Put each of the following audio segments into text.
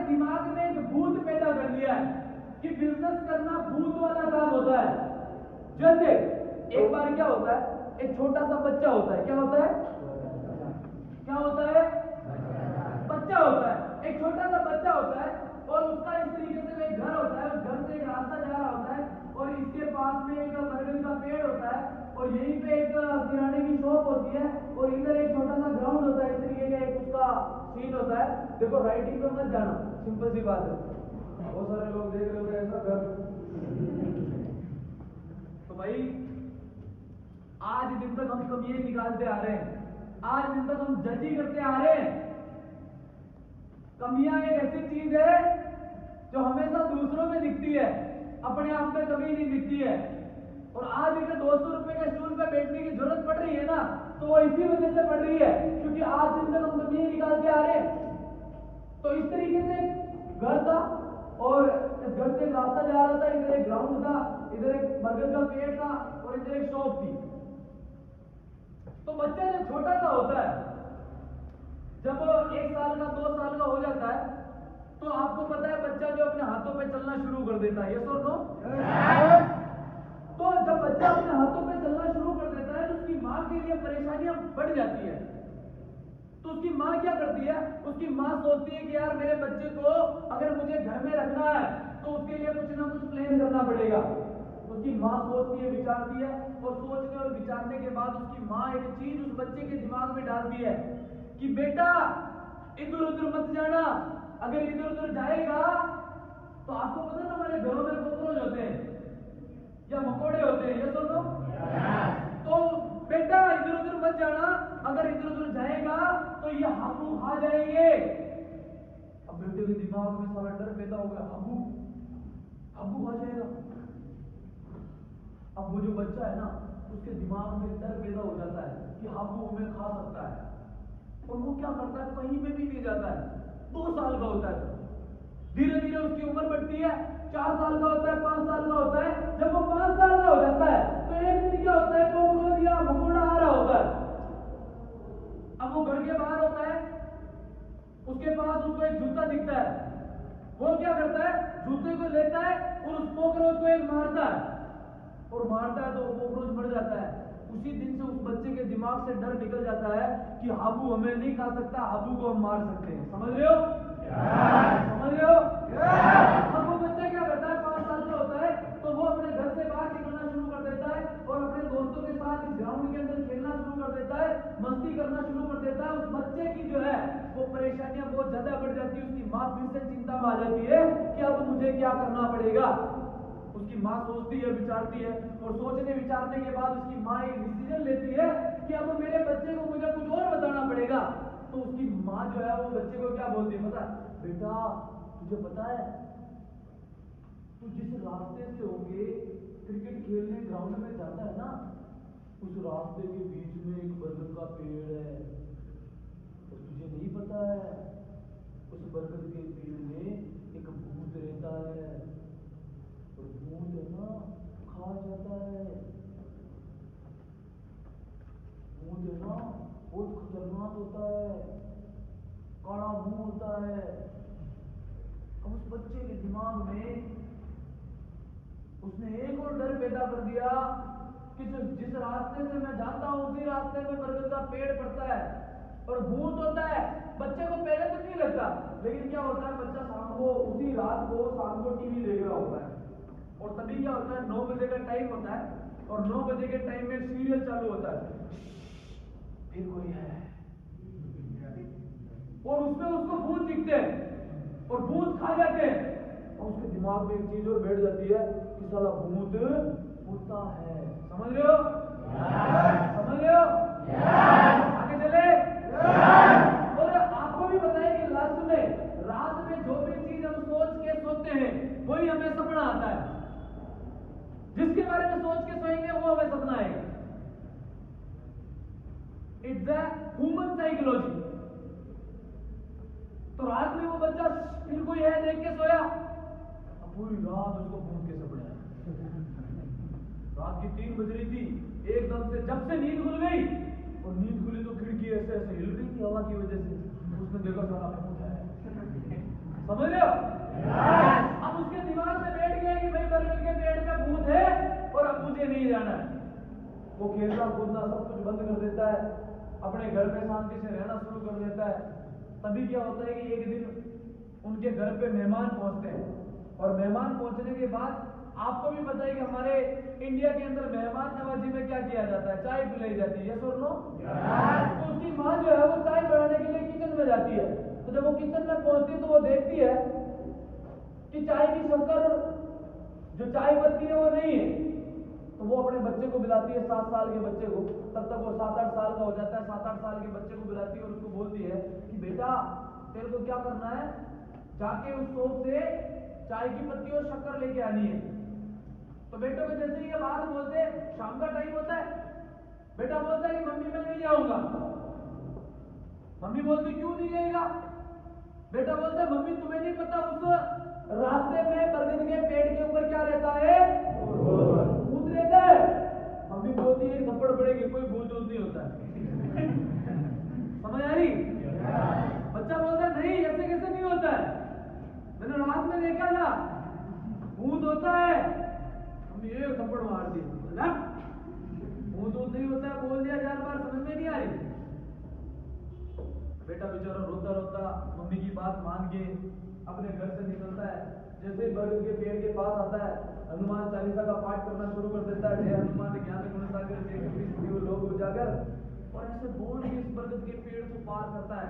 दिमाग में एक भूत पैदा कर दिया है कि बिजनेस करना भूत वाला काम होता है। जैसे एक बार क्या होता है, एक छोटा सा बच्चा होता है। क्या होता है? क्या होता है? बच्चा होता है। एक छोटा सा बच्चा होता है और उसका इस तरीके से एक घर होता है, उस घर से एक रास्ता जा रहा होता है और इसके पास में एक बरगद का पेड़ होता है और यहीं पे एक किराने की शॉप होती है और इधर एक छोटा सा ग्राउंड होता है। इस तरीके का एक उसका सीन होता है। देखो राइटिंग पे मत जाना, सिंपल सी बात है। बहुत सारे लोग देख रहे होंगे ऐसा घर। तो भाई आज दिन तक हम कमियां निकालते आ रहे हैं, आज दिन तक हम जजी करते आ रहे हैं। कमियां एक ऐसी चीज है जो हमेशा दूसरों में दिखती है, अपने आप में कभी नहीं दिखती है। और आज अगर 200 रुपए के स्टूल पे बैठने की जरूरत पड़ रही है ना, तो वो इसी वजह से पड़ रही है क्योंकि आज दिन तक हम कमियां निकालते आ रहे हैं। तो इस तरीके से घर था और इस घर से एक रास्ता जा रहा था, इधर एक ग्राउंड था, इधर एक बरगद का पेड़ था और इधर एक शॉप थी। तो बच्चा जब छोटा सा होता है, जब 1 साल का 2 साल का हो जाता है, तो आपको पता है बच्चा जो अपने हाथों पे चलना शुरू कर देता है। यस और नो? तो जब बच्चा अपने हाथों पे चलना शुरू कर देता है तो उसकी माँ के लिए परेशानियां बढ़ जाती है। तो उसकी माँ क्या करती है? उसकी माँ सोचती है कि यार मेरे बच्चे को अगर मुझे घर में रखना है तो उसके लिए कुछ ना कुछ प्लान करना पड़ेगा। उसकी माँ सोचती है, विचारती है और सोचने और विचारने के बाद उसकी माँ एक चीज उस बच्चे के दिमाग में डालती है कि बेटा इधर उधर मत जाना, अगर इधर उधर जाएगा तो आपको पता है हमारे घरों में कॉकरोच होते हैं या मकोड़े होते हैं। ये सुनो, तो बेटा इधर उधर मत जाना, अगर इधर उधर जाएगा तो ये हाबू खा जाएंगे। अब बेटे के दिमाग में सारा डर पैदा हो गया, हाबू हाबू खा जाएगा। अब वो जो बच्चा है ना, उसके दिमाग में डर पैदा हो जाता है कि हाबू हमें खा सकता है और वो क्या करता है, कहीं पे भी नहीं जाता है। 2 साल का होता है, धीरे धीरे उसकी उम्र बढ़ती है, 4 साल का होता है, 5 साल का होता है। जब वो 5 साल का हो जाता है तो एक दिन क्या होता है, कॉकरोच या मकोड़ा आ रहा होता है। अब वो घर के बाहर होता है, उसके पास उसको एक जूता दिखता है। वो क्या करता है, जूते को लेता है और उस कॉकरोच को एक मारता है और मारता है तो वो कॉकरोच मर जाता है। उसी दिन से उस बच्चे के दिमाग से डर निकल जाता है कि हाबू हमें नहीं खा सकता, हाबू को हम मार सकते हैं। समझ रहे हो? समझ रहे हो? अब वो बच्चा क्या करता है, 5 साल का होता है तो वो अपने घर से बाहर निकलना शुरू कर देता है और अपने दोस्तों के साथ इस ग्राउंड के अंदर खेलना शुरू कर देता है, मस्ती करना शुरू कर देता है। उस बच्चे की जो है वो परेशानियां बहुत ज्यादा बढ़ जाती है। उसकी माँ फिर से चिंता में आ जाती है कि अब मुझे क्या करना पड़ेगा। उसकी माँ सोचती है, विचारती है और सोचने विचारने के बाद उसकी माँ एक डिसीजन लेती है कि अब मेरे बच्चे को मुझे कुछ और बताना पड़ेगा। तो उसकी माँ जो है वो बच्चे को क्या बोलती है पता है? बेटा तुझे पता है, तू जिस रास्ते से होके क्रिकेट खेलने ग्राउंड में जाता है ना, उस रास्ते के बीच में एक बरगद का पेड़ है। तो तुझे नहीं पता है उस बरगद के पेड़ में एक भूत रहता है और भूत है ना खा जाता है। भूत है ना बहुत खतरनाक होता है, काला मुंह होता है। अब उस बच्चे के दिमाग में उसने एक और डर पैदा कर दिया कि जिस रास्ते से मैं जाता हूं उसी रास्ते में बरगद का पेड़ पड़ता है और भूत होता है। बच्चे को पहले तो नहीं लगता, लेकिन क्या होता है, बच्चा शाम को उसी रात को शाम को टीवी देख रहा होता है और तभी क्या होता है, 9 बजे का टाइम होता है और 9 बजे के टाइम में सीरियल चालू होता है, फिर कोई है और उसमें उसको भूत दिखते हैं और भूत खा जाते हैं और उसके दिमाग में एक चीज और बैठ जाती है कि साला भूत उड़ता है। समझ रहे हो? समझ रहे हो? आगे चले। और आपको भी बताइए कि लास्ट में रात में जो भी चीज हम सोच के सोते हैं वही हमें सपना आता है। जिसके बारे में सोच के सोएंगे वो हमें सपना आएगा। It's a human psychology. तो रात में वो बच्चा फिर कोई है देख के सोया, अब पूरी रात उसको भूत के सपने आए। रात की 3 बज रही थी, एकदम से जब से नींद खुल गई और नींद खुली तो खिड़की ऐसे ऐसे हिल रही थी हवा की वजह से, उसने देखा सारा भूत है। समझ रहे हो? अब उसके दिमाग में बैठ गया कि भाई बरगद के पेड़ में भूत है और अब मुझे नहीं जाना है। वो खेलना कूदना सब कुछ बंद कर देता है, अपने घर में शांति से रहना शुरू कर देता है। तभी क्या होता है कि एक दिन उनके घर पे मेहमान पहुंचते हैं, और मेहमान पहुंचने के बाद आपको भी पता है कि हमारे इंडिया के अंदर मेहमान नवाजी में क्या किया जाता है, चाय पिलाई जाती है, यस और नो? तो उसकी माँ जो है वो चाय बनाने के लिए किचन में जाती है। तो जब वो किचन में पहुंचती है तो वो देखती है कि चाय की शक्कर जो चाय पत्ती है वो नहीं है। तो वो अपने बच्चे को बुलाती है, 7 साल के बच्चे को, तब तक वो 7-8 साल का हो जाता है। 7-8 साल के बच्चे को बुलाती है और उसको बोलती है कि बेटा तेरे को क्या करना है, जाके उस शॉप से चाय की पत्ती और शक्कर लेके आनी है। तो बेटे को जैसे ही ये बात बोलते, शाम का टाइम होता है, बेटा बोलता है कि मम्मी मैं नहीं आऊंगा। मम्मी बोलती क्यों नहीं जाएगा? बेटा बोलता है मम्मी तुम्हें नहीं पता उस रास्ते में बरगद के पेड़ के ऊपर क्या रहता है, भूत रहता है। मम्मी बोलती है थप्पड़ पड़ेगी, कोई भूत नहीं होता है। समझ आ रही? बच्चा बोलता है नहीं ऐसे कैसे नहीं होता है, मैंने रात में देखा था, भूत होता है। मम्मी ये थप्पड़ मार दी, भूत नहीं होता है, बोल दिया 4 बार, समझ में नहीं आ रही। बेटा बेचारा रोता रोता मम्मी की बात मान के अपने घर से निकलता है। जैसे बरगद के पेड़ के पास आता है, हनुमान चालीसा का पाठ करना शुरू कर देता है, जय हनुमान ज्ञान गुण सागर जय कपीश तिहुँ लोक उजागर, और ऐसे बोल के इस बरगद के पेड़ को पार करता है।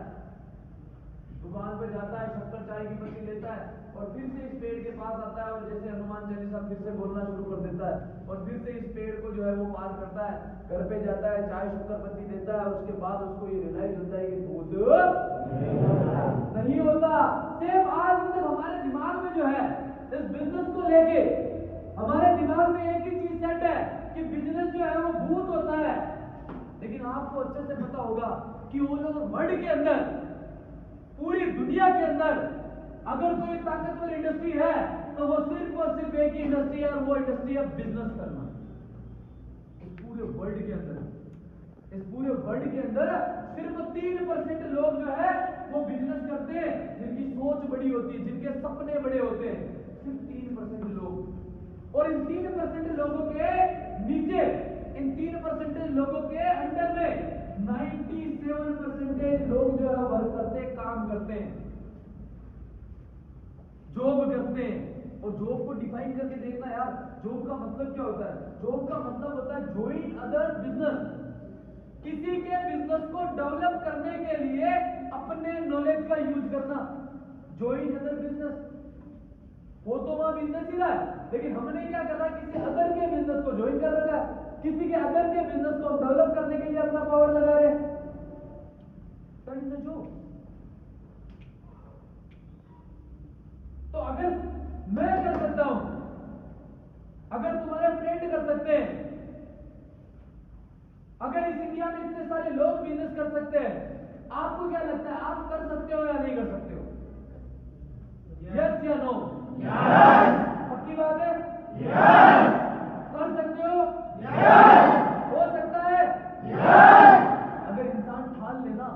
दुकान पे जाता है, शक्कर चाय की पत्ती लेता है और फिर से इस पेड़ के पास आता है और जैसे हनुमान चालीसा फिर से बोलना शुरू कर देता है, और फिर से इस पेड़ को जो है वो पार करता है। घर पे जाता है, चाय शक्कर पत्ती देता है, उसके बाद उसको ये रियलाइज होता है कि भूत नहीं होता। सिर्फ आज तक हमारे दिमाग में जो है इस बिजनेस को लेके हमारे दिमाग में एक ही चीज सेट है कि बिजनेस जो है वो भूत होता है। लेकिन आपको अच्छे से पता होगा कि वो लोग वर्ल्ड के अंदर, पूरी दुनिया के अंदर अगर कोई ताकतवर इंडस्ट्री है तो वो सिर्फ और सिर्फ एक ही इंडस्ट्री है, और वो इंडस्ट्री है बिजनेस करना। इस पूरे वर्ल्ड के अंदर सिर्फ 3% लोग जो है वो बिजनेस करते हैं, जिनकी सोच बड़ी होती है, जिनके सपने बड़े होते हैं, सिर्फ 3% लोग। और इन 3% लोगों के नीचे, इन 3% लोगों के अंडर में 97% लोग जो है वर्क करते हैं, काम करते हैं, जॉब करते हैं। और जॉब को डिफाइन करके देखना यार, जॉब का मतलब क्या होता है? जॉब का मतलब होता है ज्वाइन अदर बिजनेस। किसी के बिजनेस को डेवलप करने के लिए अपने नॉलेज का यूज करना, ज्वाइन अदर बिजनेस। वो तो वहां बिजनेस ही रहा है, लेकिन हमने क्या करा, किसी अदर के बिजनेस को ज्वाइन कर रखा है, किसी के अदर के बिजनेस को डेवलप करने के लिए अपना पावर लगा रहे। That is the job. तो अगर मैं कर सकता हूं, अगर तुम्हारे फ्रेंड कर सकते हैं, अगर इस इंडिया में इतने सारे लोग बिजनेस कर सकते हैं, आपको क्या लगता है आप कर सकते हो या नहीं कर सकते हो? यस या नो? पक्की बात है? कर सकते हो? हो सकता है? अगर इंसान ठान लेना,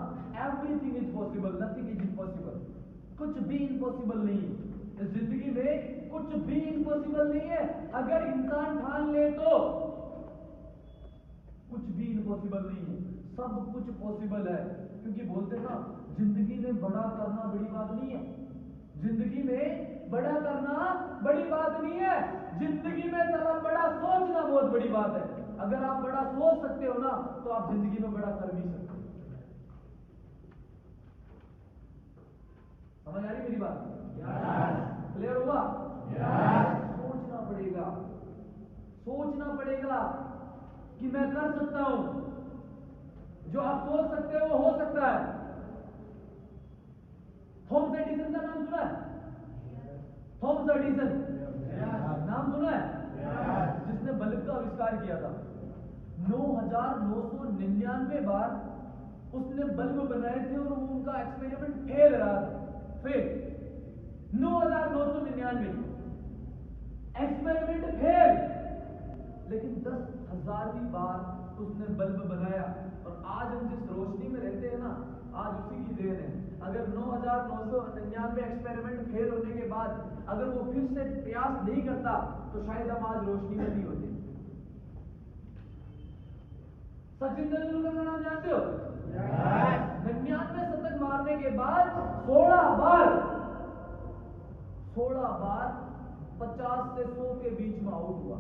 everything is possible, nothing is impossible. कुछ भी इम्पॉसिबल नहीं है इस जिंदगी में, कुछ भी इम्पॉसिबल नहीं है। अगर इंसान ठान ले तो कुछ भी इम्पॉसिबल नहीं है, सब कुछ पॉसिबल है। क्योंकि बोलते ना, जिंदगी में बड़ा करना बड़ी बात नहीं है, जिंदगी में बड़ा करना बड़ी बात नहीं है, जिंदगी में साला बड़ा सोचना बहुत बड़ी बात है। अगर आप बड़ा सोच सकते हो ना, तो आप जिंदगी में बड़ा कर भी सकते हो। समझ आ रही मेरी बात? क्लियर हुआ? सोचना पड़ेगा, सोचना पड़ेगा कि मैं कर सकता हूं। जो आप सोच सकते हो वो हो सकता है। थॉमस एडिसन का नाम सुना है? थॉमस एडिसन नाम सुना है? जिसने बल्ब का आविष्कार किया था। 9,999 बार उसने बल्ब बनाए थे और उनका एक्सपेरिमेंट फेल रहा था। फेल 9,999 एक्सपेरिमेंट फेल, लेकिन 10,000वीं बार उसने बल्ब बनाया। और आज हम जिस रोशनी में रहते हैं ना, आज उसी की देन है। अगर 9,999 एक्सपेरिमेंट फेल होने के बाद अगर वो फिर से प्रयास नहीं करता तो शायद हम आज रोशनी में नहीं होते। सचिन तेंदुलकर का नाम जानते हो? 99 शतक मारने के बाद 16 बार 50 से 100 के बीच में आउट हुआ,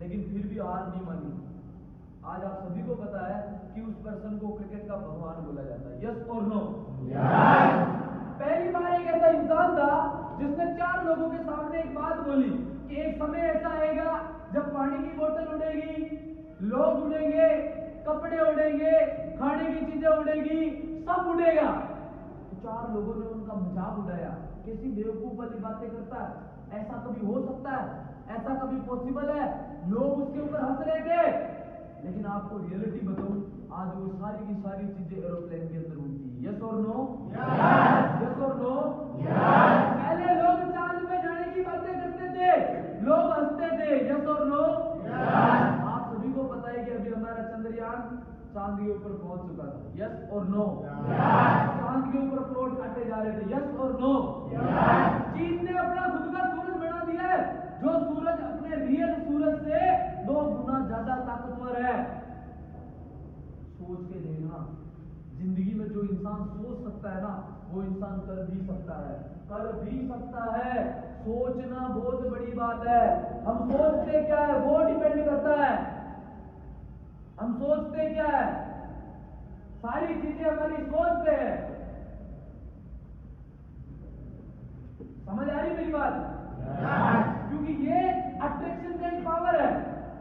लेकिन फिर भी हार नहीं मानी। आज आप सभी को पता है कि उस पर्सन को क्रिकेट का भगवान बोला जाता है। यस और नो? पहली बार एक ऐसा इंसान था जिसने 4 लोगों के सामने एक बात बोली कि एक समय ऐसा आएगा जब पानी की बोतल उड़ेगी, लोग उड़ेंगे, कपड़े उड़ेंगे, खाने की चीजें उड़ेगी, सब उड़ेगा। तो 4 लोगों ने उनका मजाक उड़ाया, कैसी बेवकूफ वाली बातें करता है, ऐसा कभी हो सकता है, ऐसा कभी पॉसिबल है। लोग उसके ऊपर हंस रहे थे, लेकिन आपको रियलिटी बताऊं, आज वो सारी की सारी चीजें एरोप्लेन के अंदर उड़ती है। यस और नो? यस और नो? पहले लोग चांद पे जाने की बातें करते थे, लोग हंसते थे। यस और नो? आप सभी को पता है कि अभी हमारा चंद्रयान चांद के ऊपर पहुंच चुका था। यस और नो? चांद के ऊपर फ्लोट काटे जा रहे थे। यस और नो? चीन ने अपना खुद का सूरज बना दिया है, जो सूरज अपने रियल सूरज से 2 गुना ज्यादा ताकतवर है। सोच के देखना, जिंदगी में जो इंसान सोच सकता है ना, वो इंसान कर भी सकता है, कर भी सकता है। सोचना बहुत बड़ी बात है। हम सोचते क्या है वो डिपेंड करता है। हम सोचते क्या है, सारी चीजें हमारी सोच पे है। समझ आ रही मेरी बात? क्योंकि ये अट्रैक्शन का एक पावर है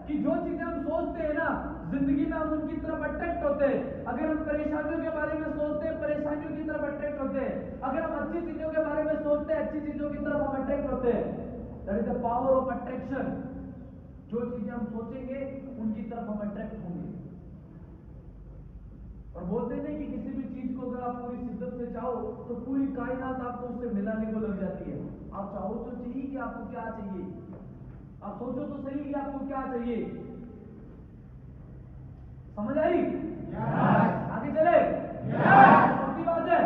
कि जो चीजें हम सोचते हैं ना, जिंदगी में हम उनकी तरफ अट्रैक्ट होते हैं। अगर हम परेशानियों के बारे में सोचते हैं, परेशानियों की तरफ अट्रैक्ट होते हैं। अगर हम अच्छी चीजों के बारे में सोचते हैं, अच्छी चीजों की तरफ हम अट्रैक्ट होते हैं। That is the power of attraction. जो चीजें हम सोचेंगे उनकी तरफ हम अट्रैक्ट होंगे। और बोलते नहीं कि किसी भी चीज को अगर आप पूरी शिद्दत से चाहो तो पूरी कायनात आपको उससे मिलाने को लग जाती है। आप चाहो तो चाहिए कि आपको क्या चाहिए, आप सोचो तो सही कि आपको क्या चाहिए। समझ आई? आगे चले? पक्की बात है?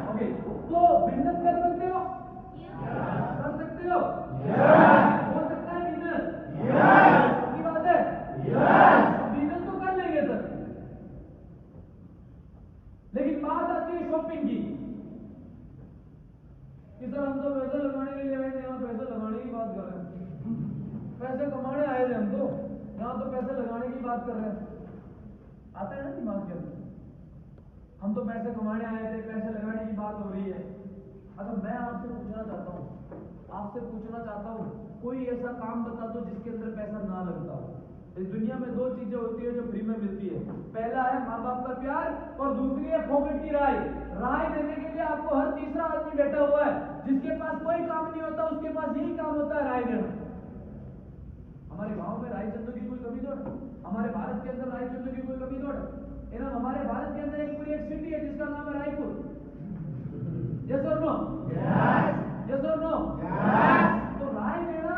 ओके, तो बिजनेस कर सकते हो? कर सकते हो? हो सकता है बिजनेस? पक्की बात है? बिजनेस तो कर लेंगे सर, लेकिन बात आती है शॉपिंग की कि सर हम तो पैसे लगाने के लिए आए थे, यहाँ पैसे लगाने की बात कर रहे हैं। पैसे कमाने आए थे हम तो, यहाँ तो पैसे लगाने की बात कर रहे हैं। आता है ना दिमाग के अंदर, हम तो पैसे कमाने आए थे, पैसे लगाने की बात हो रही है। अच्छा, मैं आपसे पूछना चाहता हूँ, कोई ऐसा काम बता दो जिसके अंदर पैसा ना लगता हो। इस दुनिया में 2 चीजें होती है जो फ्री में मिलती है। पहला है माँ बाप का प्यार और दूसरी है फोकट की राय। राय देने के लिए आपको हर तीसरा आदमी बैठा हुआ है, जिसके पास कोई काम नहीं होता, उसके पास यही काम होता है, राय देना। हमारे गांव में रायचंदों की कोई कमी थोड़ा, हमारे भारत के अंदर रायचंदों की कोई कमी थोड़ा। हमारे भारत के अंदर एक पूरी एक सिटी है जिसका नाम है रायपुर। यस और नो? यस और नो? तो राय देना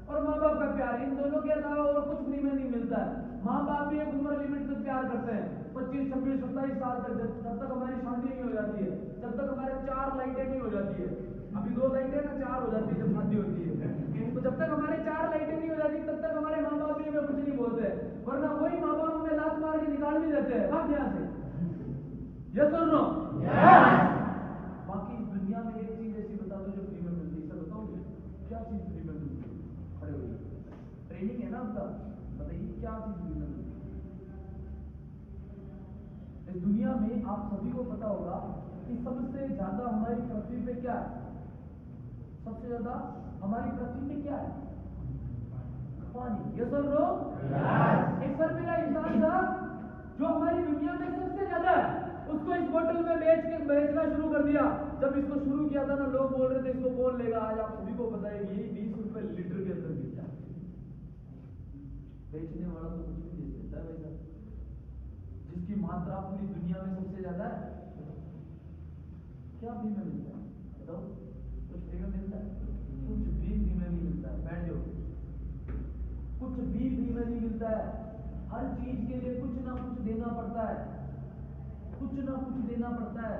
और माँ बाप का प्यार, इन दोनों के अलावा और कुछ फ्री में नहीं मिलता है। माँ बाप भी एक उम्र लिमिट तक प्यार करते हैं, 25, 26, 27 साल तक, जब तक हमारी शादी नहीं हो जाती है, जब तक हमारे 4 लाइटें नहीं हो जाती है। अभी 2 लाइटें ना 4 हो जाती है जब शादी होती है। तो जब तक हमारे 4 लाइटें नहीं हो जाती तब तक हमारे माँ बाप भी हमें कुछ नहीं बोलते, वरना वही माँ बाप हमें लात मार के निकाल भी देते हैं। भाग यहाँ से। यस और नो? बाकी इस दुनिया में एक चीज ऐसी बता दो जो फ्री में मिलती है, सब बताओगे क्या चीज फ्री में मिलती है? खड़े होइए, ट्रेनिंग है ना आपका, बताइए क्या चीज फ्री में मिलती है? इस दुनिया में आप सभी को पता होगा कि सबसे ज्यादा हमारी पृथ्वी पे क्या है? सबसे ज्यादा हमारी पृथ्वी पे क्या है? पानी। यस और नो? एक सर मेरा इंसान था जो हमारी दुनिया में सबसे ज्यादा है, उसको इस बोतल में बेचना शुरू कर दिया। जब इसको शुरू किया था ना, लोग बोल रहे थे इसको कौन लेगा। आज आप सभी को पता है कि 20 रुपए लीटर के अंदर मिलता है। बेचने वाला तो कुछ भी दे देता है भाई साहब, जिसकी मात्रा पूरी दुनिया में सबसे ज्यादा है। क्या फ्री में मिलता है बताओ? कुछ फ्री में मिलता है? कुछ भी फ्री में नहीं मिलता है। बैठ जाओ, कुछ भी फ्री में नहीं मिलता है। हर चीज के लिए कुछ ना कुछ देना पड़ता है, कुछ ना कुछ देना पड़ता है।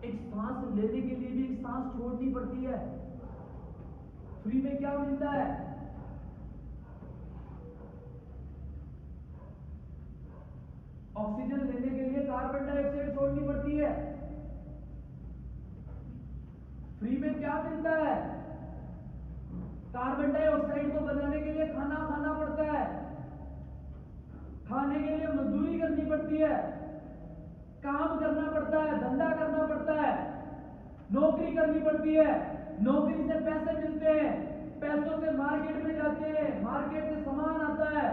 एक सांस लेने के लिए भी एक सांस छोड़नी पड़ती है। फ्री में क्या मिलता है? ऑक्सीजन लेने के लिए कार्बन डाइऑक्साइड छोड़नी पड़ती है। फ्री में क्या मिलता है? कार्बन डाइऑक्साइड को बनाने के लिए खाना खाना पड़ता है, खाने के लिए मजदूरी करनी पड़ती है, काम करना पड़ता है, धंधा करना पड़ता है, नौकरी करनी पड़ती है। नौकरी से पैसे मिलते हैं, पैसों से मार्केट में जाते हैं, मार्केट से सामान आता है,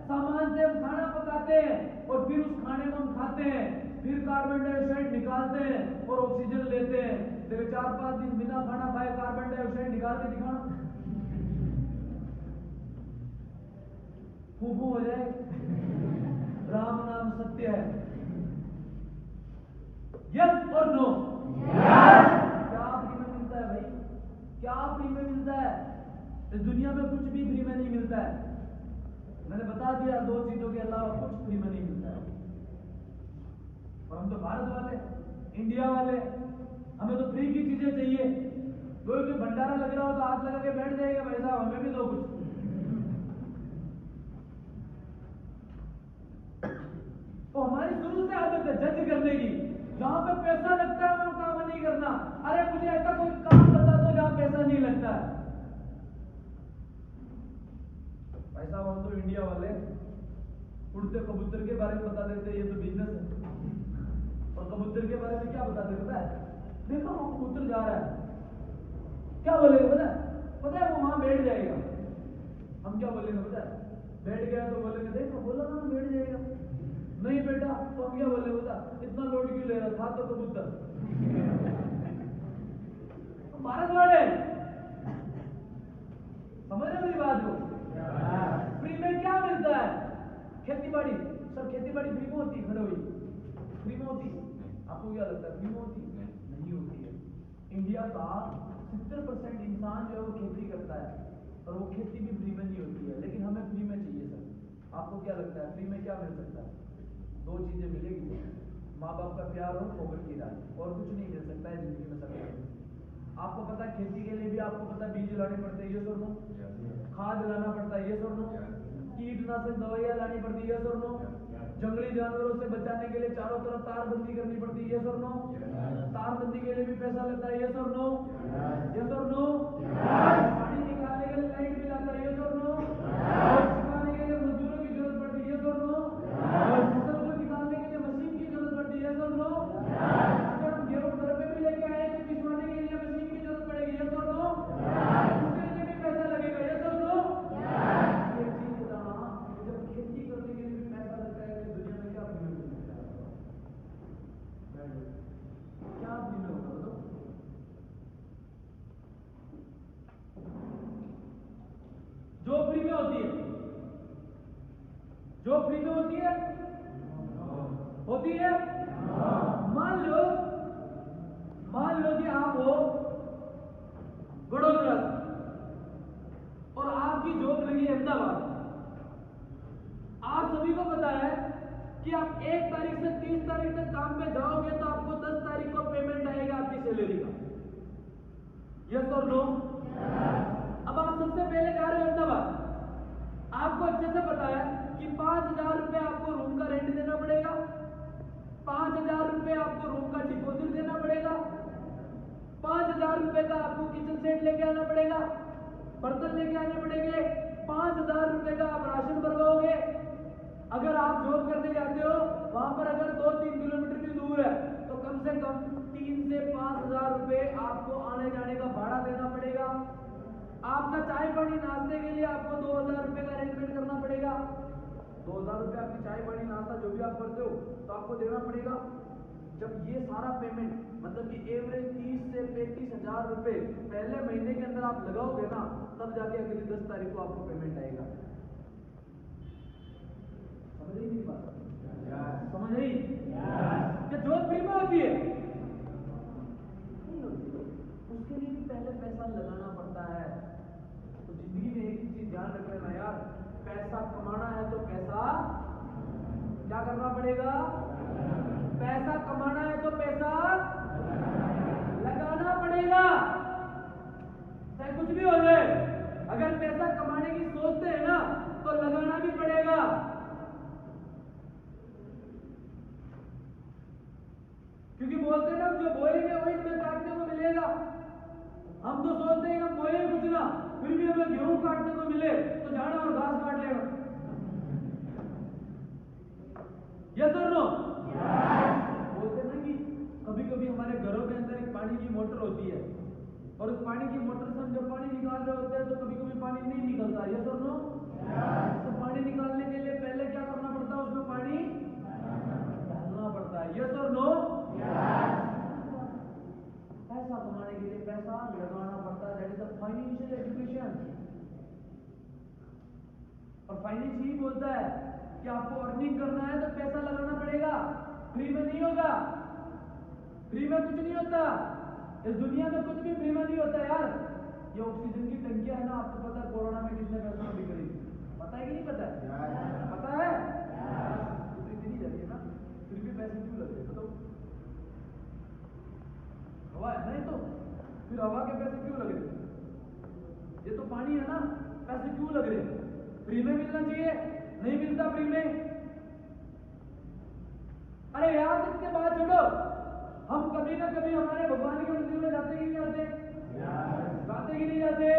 सामान से हम खाना पकाते हैं और फिर उस खाने को हम खाते हैं, फिर कार्बन डाइऑक्साइड निकालते हैं और ऑक्सीजन लेते हैं। देखो 4-5 दिन बिना खाना खाए कार्बन डाइऑक्साइड निकाल के दिखाना, फूफू हो जाए। राम नाम सत्य है। यस और नो? क्या फ्री में मिलता है भाई? क्या फ्री में मिलता है? इस दुनिया में कुछ भी फ्री में नहीं मिलता है। मैंने बता दिया 2 चीजों के अलावा कुछ फ्री में नहीं मिलता है। और हम तो भारत वाले, इंडिया वाले, हमें तो फ्री की चीजें चाहिए। कोई भंडारा लग रहा हो तो हाथ लगा के बैठ जाएगा, भाई साहब हमें भी दो कुछ। तो हमारी शुरू से आदत है जज करने की। जहां पे पैसा लगता है वहां काम नहीं करना। अरे मुझे ऐसा कोई काम बता दो जहां पैसा नहीं लगता है। भाई साहब हम तो इंडिया वाले उड़ते कबूतर के बारे में बता देते, ये तो बिजनेस है। और कबूतर के बारे में क्या बताते पता है? देखो वो कबूतर जा रहा है, क्या बोलेगा पता है? पता है वो वहां बैठ जाएगा। हम क्या बोलेंगे पता है? बैठ गया तो बोलेंगे देखो बोला ना बैठ जाएगा। नहीं बेटा तो हम क्या बोले बता, इतना लोड क्यों ले रहा था तो कबूतर। भारत वाले समझ रहे मेरी बात को? फ्री में क्या मिलता है? खेती बाड़ी। सर खेती बाड़ी फ्री में होती है? खड़े हुई फ्री में होती है? आपको क्या लगता है फ्री में होती है? नहीं होती है। इंडिया का 70% इंसान जो है वो खेती करता है और वो खेती भी फ्री में नहीं होती है, लेकिन हमें फ्री में चाहिए सर। आपको क्या लगता है फ्री में क्या मिल सकता है? 2 चीजें मिलेगी, माँ बाप का प्यार और फोकट की राय, और कुछ नहीं मिल सकता है जिंदगी में सर। आपको पता है खेती के लिए भी आपको पता बीज लाने पड़ते हैं, ये सर नो? खाद लाना पड़ता है, ये सर नो? कीटनाशक दवाइयां लानी पड़ती है, ये सर नो? जंगली जानवरों से बचाने के लिए चारों तरफ तारबंदी करनी पड़ती है, ये सर नो? तारबंदी के लिए भी पैसा लगता है, ये सर नो? ये सर नो? पानी निकालने के लिए लाइट बिल आता है, ये सर नो? सुखाने के लिए मजदूरों की जरूरत पड़ती है, ये सर नो? फसल को निकालने के लिए मशीन की जरूरत पड़ती है, ये सर नो? अगर हम गेहूं घर पे भी लेके आए तो पिसवाने के लिए मशीन की जरूरत पड़ेगी, ये सर नो? उसके लिए भी पैसा लगेगा, ये सर नो? ये चीज बताना, जब खेती करने के लिए भी पैसा लगता है तो दुनिया में क्या फ्री में मिलता है? क्या फ्री में होगा बताओ? जो फ्री में होती है, जो फ्री में होती है मान लो कि आप हो वडोदरा और आपकी जॉब लगी अहमदाबाद। आप सभी को पता है कि आप 1 तारीख से 30 तारीख तक काम पे जाओगे तो आपको 10 तारीख को पेमेंट आएगा आपकी सैलरी का, यस और नो? अब आप सबसे पहले जा रहे हो अहमदाबाद। आपको अच्छे से पता है कि 5,000 रुपए आपको रूम का रेंट देना पड़ेगा, 5,000 रुपए आपको रूम का डिपॉजिट देना पड़ेगा, 5,000 रुपए का आपको किचन सेट लेके आना पड़ेगा, बर्तन लेके आने पड़ेंगे, 5,000 रुपए का आप राशन भरवाओगे। अगर आप जॉब करने जाते हो वहां पर अगर 2-3 किलोमीटर भी दूर है तो कम से कम 3 से 5,000 रुपए आपको आने जाने का भाड़ा देना पड़ेगा। आपका चाय पानी नाश्ते के लिए आपको 2,000 रुपए का अरेंजमेंट करना पड़ेगा। 2,000 रुपए आपकी चाय पानी नाश्ता जो भी आप करते हो तो आपको देना पड़ेगा। जब ये सारा पेमेंट मतलब कि एवरेज 30 से 35,000 रुपए पहले महीने के अंदर आप लगाओगे ना, तब जाके अगली 10 तारीख को आपको पेमेंट आएगा। समझ रही मेरी बात? समझ रही? क्या जॉब फ्री में होती है? नहीं होती। उसके लिए भी पहले पैसा लगाना पड़ता है। तो जिंदगी में एक चीज ध्यान रख लेना यार, पैसा कमाना है तो पैसा क्या करना पड़ेगा? पैसा कमाना है तो पैसा लगाना पड़ेगा, चाहे कुछ भी हो जाए। अगर पैसा कमाने की सोचते हैं ना तो लगाना भी पड़ेगा। क्योंकि बोलते हैं ना, जो बोएंगे वही हमें काटने को मिलेगा। हम तो सोचते हैं हम बोए कुछ ना, फिर भी हमें गेहूं काटने को मिले तो जाना और घास काट लेना। यस और नो? बोलते हैं ना कि कभी कभी हमारे घरों के अंदर एक पानी की मोटर होती है और उस पानी की मोटर से हम जब पानी निकाल रहे होते हैं तो कभी कभी पानी नहीं निकलता। यस और नो? तो पानी निकालने के लिए पहले क्या करना पड़ता है? उसमें पानी डालना पड़ता है। यस और नो? पैसा कमाने के लिए पैसा लगाना पड़ता है। That is the financial education. और फाइनेंस ही बोलता है कि आपको अर्निंग करना है तो पैसा लगाना पड़ेगा, फ्री में नहीं होगा। फ्री में कुछ नहीं होता इस दुनिया में, कुछ भी फ्री में नहीं होता यार। ये ऑक्सीजन की टंकियां है ना, आपको पता है कोरोना में कितने पैसों में बिक रही थी? पता है कि नहीं पता है? पता है? तो इतनी जा रही है ना, फिर भी पैसे क्यों लग रहे? बताओ, हवा है नहीं तो फिर हवा के पैसे क्यों लग रहे? ये तो पानी है ना, पैसे क्यों लग रहे? फ्री में मिलना चाहिए, नहीं मिलता फ्री में। अरे यार कितने बात छोड़ो, हम कभी ना कभी हमारे भगवान के मंदिर में जाते कि नहीं जाते? जाते कि नहीं जाते?